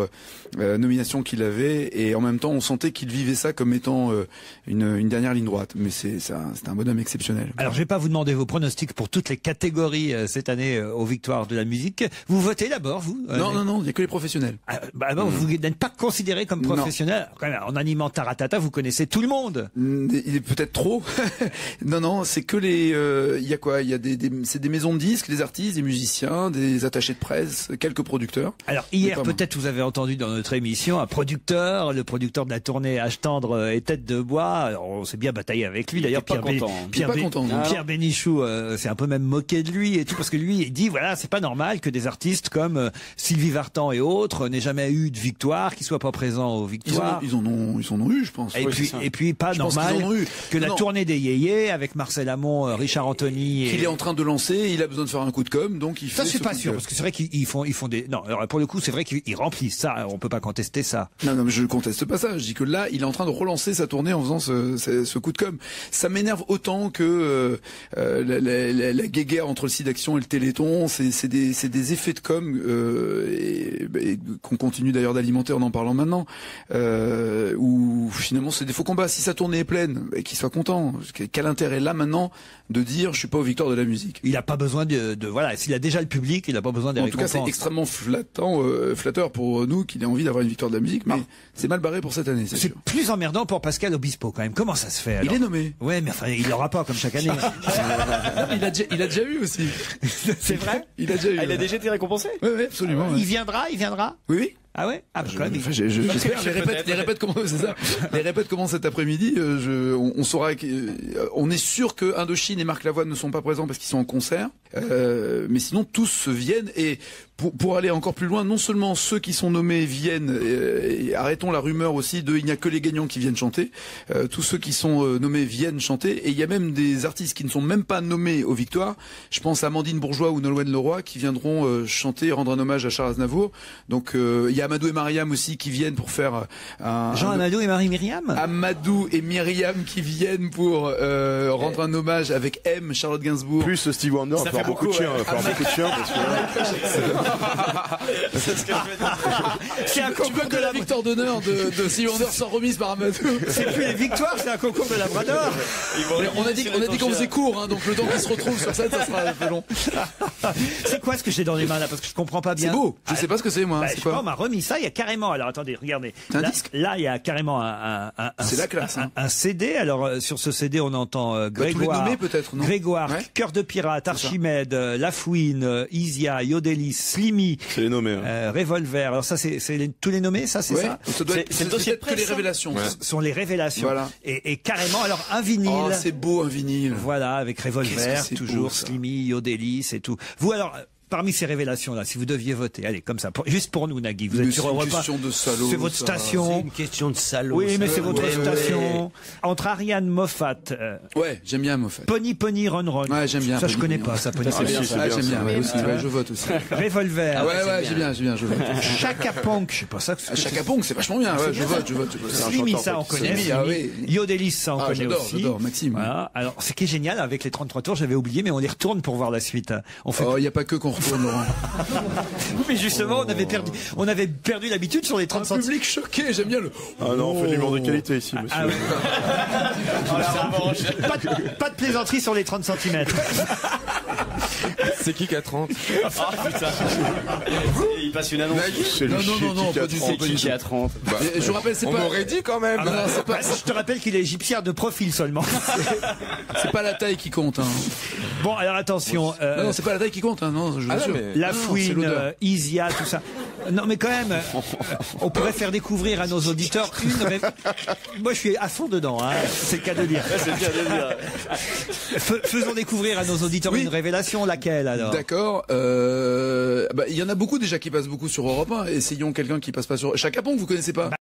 nomination qu'il avait, et en même temps on sentait qu'il vivait ça comme étant une dernière ligne droite. Mais c'est un bonhomme exceptionnel. Alors je vais pas vous demander vos pronostics pour toutes les catégories cette année aux victoires de la musique. Vous votez d'abord, vous Non, il n'y a que les professionnels. Vous n'êtes pas considéré comme professionnel. Quand même, en animant Taratata, vous connaissez tout le monde. Il est peut-être trop. Non, c'est que il y a quoi? Il y a c'est des maisons de disques, des artistes, des musiciens, des attachés de presse, quelques producteurs. Alors hier, peut-être vous avez entendu dans notre émission un producteur, le producteur de la tournée Âge tendre et Tête de bois. Alors, on s'est bien bataillé avec lui. D'ailleurs, Pierre Bénichou s'est un peu même moqué de lui et tout, parce que lui, il dit voilà, c'est pas normal que des artistes comme Sylvie Vartan et autres n'aient jamais eu de victoire, qu'ils soient pas présents aux victoires. Ils en ont eu, je pense. Et puis pas normal que la tournée des Yéyés avec Marcel Amont, Richard Anthony. Qu'il est en train de lancer, il a besoin de faire un coup de com', donc il fait. Ça, je suis pas sûr, parce que c'est vrai qu'ils font des. Non, alors pour le coup, c'est vrai qu'ils remplissent ça. On peut pas contester ça. Non, mais je conteste pas ça. Je dis que là, il est en train de relancer sa tournée en faisant ce coup de com'. Ça m'énerve autant que la guéguerre entre le site d'action et le Téléthon. C'est des effets de com et qu'on continue d'ailleurs d'alimenter en parlant maintenant. Où finalement c'est des faux combats. Si sa tournée est pleine, qu'il soit content. Quel intérêt là maintenant de dire je suis pas aux victoires de la musique? Il a pas besoin de voilà. S'il a déjà le public, il a pas besoin des récompenses. En tout cas, c'est extrêmement flatteur pour nous qu'il ait envie d'avoir une victoire de la musique, mais c'est mal barré pour cette année. C'est plus emmerdant pour Pascal Obispo quand même. Comment ça se fait alors? Il est nommé. Ouais, mais enfin, il l'aura pas comme chaque année. il a déjà eu aussi. C'est vrai? Il a déjà eu. Il a déjà été récompensé? Oui, absolument. Il viendra? Oui. Ah ouais? J'espère. Les répètes commencent cet après-midi. On saura. On est sûr que Indochine et Marc Lavoine ne sont pas présents parce qu'ils sont en concert. Mais sinon tous viennent, et pour aller encore plus loin, non seulement ceux qui sont nommés viennent, et arrêtons la rumeur aussi de il n'y a que les gagnants qui viennent chanter. Tous ceux qui sont nommés viennent chanter, et il y a même des artistes qui ne sont même pas nommés aux victoires. Je pense à Amandine Bourgeois ou Nolwenn Leroy qui viendront chanter et rendre un hommage à Charles Aznavour. Donc il y a Amadou et Mariam aussi qui viennent pour faire Amadou et Marie-Myriam. Amadou et Myriam qui viennent pour rendre un hommage avec M, Charlotte Gainsbourg. Plus Steve Wonder, faire beaucoup de chiens, C'est un concours de la victoire d'honneur de Steve Wonder sans remise par Amadou. C'est plus les victoires, c'est un concours de Labrador. On a dit qu'on faisait court, donc le temps qu'ils se retrouvent sur scène, ça sera un peu long. C'est quoi ce que j'ai dans les mains là? Parce que je comprends pas bien. C'est beau. Je sais pas ce que c'est, moi. Je sais pas, on m'a remis ça. Il y a carrément. Alors attendez, regardez. Un disque. Là, il y a carrément c'est la classe. Un CD. Alors sur ce CD, on entend Grégoire. Tous les nommés peut-être, non? Grégoire, Cœur de Pirate, Archimède, Lafouine, Isia, Yodelis, Slimy. C'est les nommés. Revolver. Alors ça, c'est tous les nommés. Ça, c'est ça. C'est le dossier de presse. Que les révélations. Ce sont les révélations. Voilà. Et carrément, alors un vinyle. Oh, c'est beau un vinyle. Voilà, avec Revolver, toujours Slimy, Yodelis et tout. Vous alors. Parmi ces révélations-là, si vous deviez voter, allez, comme ça, juste pour nous, Nagui, vous êtes sur Europe 1. C'est une question de salaud. C'est votre station. C'est une question de salaud. Oui, mais c'est votre station. Entre Ariane Moffat. Ouais, j'aime bien Moffat. Pony Ron Ron. Ouais, j'aime bien. Ça, je connais pas, ça, Pony. C'est bien, j'aime bien. Ouais, je vote aussi. Revolver. Ouais, j'aime bien, je vote. Chaka Ponk, je sais pas ça. Chaka Ponk, c'est vachement bien. Ouais, je vote. Slimy, ça, on connaît. Yodelis, ça, on connaît aussi. J'adore, Maxime. Voilà. Alors, ce qui est génial avec les 33 tours, j'avais oublié, mais on les retourne pour voir la suite. Oh, il n'y a pas que qu'on retourne, Laurent. Mais justement, on avait perdu l'habitude sur les 30 centimes. Public choqué, j'aime bien le. Ah non, on fait du l'humour de qualité ici, monsieur. Pas de plaisanterie sur les 30 cm. C'est qui 30? Ah putain. Il passe une annonce. Non, pas du tout. C'est qui à 30? Je vous rappelle, c'est pas. On m'aurait dit quand même. Je te rappelle qu'il est égyptien de profil seulement. C'est pas la taille qui compte. Bon, alors attention. Non, c'est pas la taille qui compte. Non, je vous assure. Lafouine, Isia, tout ça. Non, mais quand même, on pourrait faire découvrir à nos auditeurs Moi, je suis à fond dedans, c'est le cas de dire. C'est le cas de dire. Faisons découvrir à nos auditeurs une révélation, laquelle alors? D'accord. Il y en a beaucoup déjà qui passent beaucoup sur Europe 1. Essayons quelqu'un qui passe pas sur. Chaka Ponk, vous connaissez pas?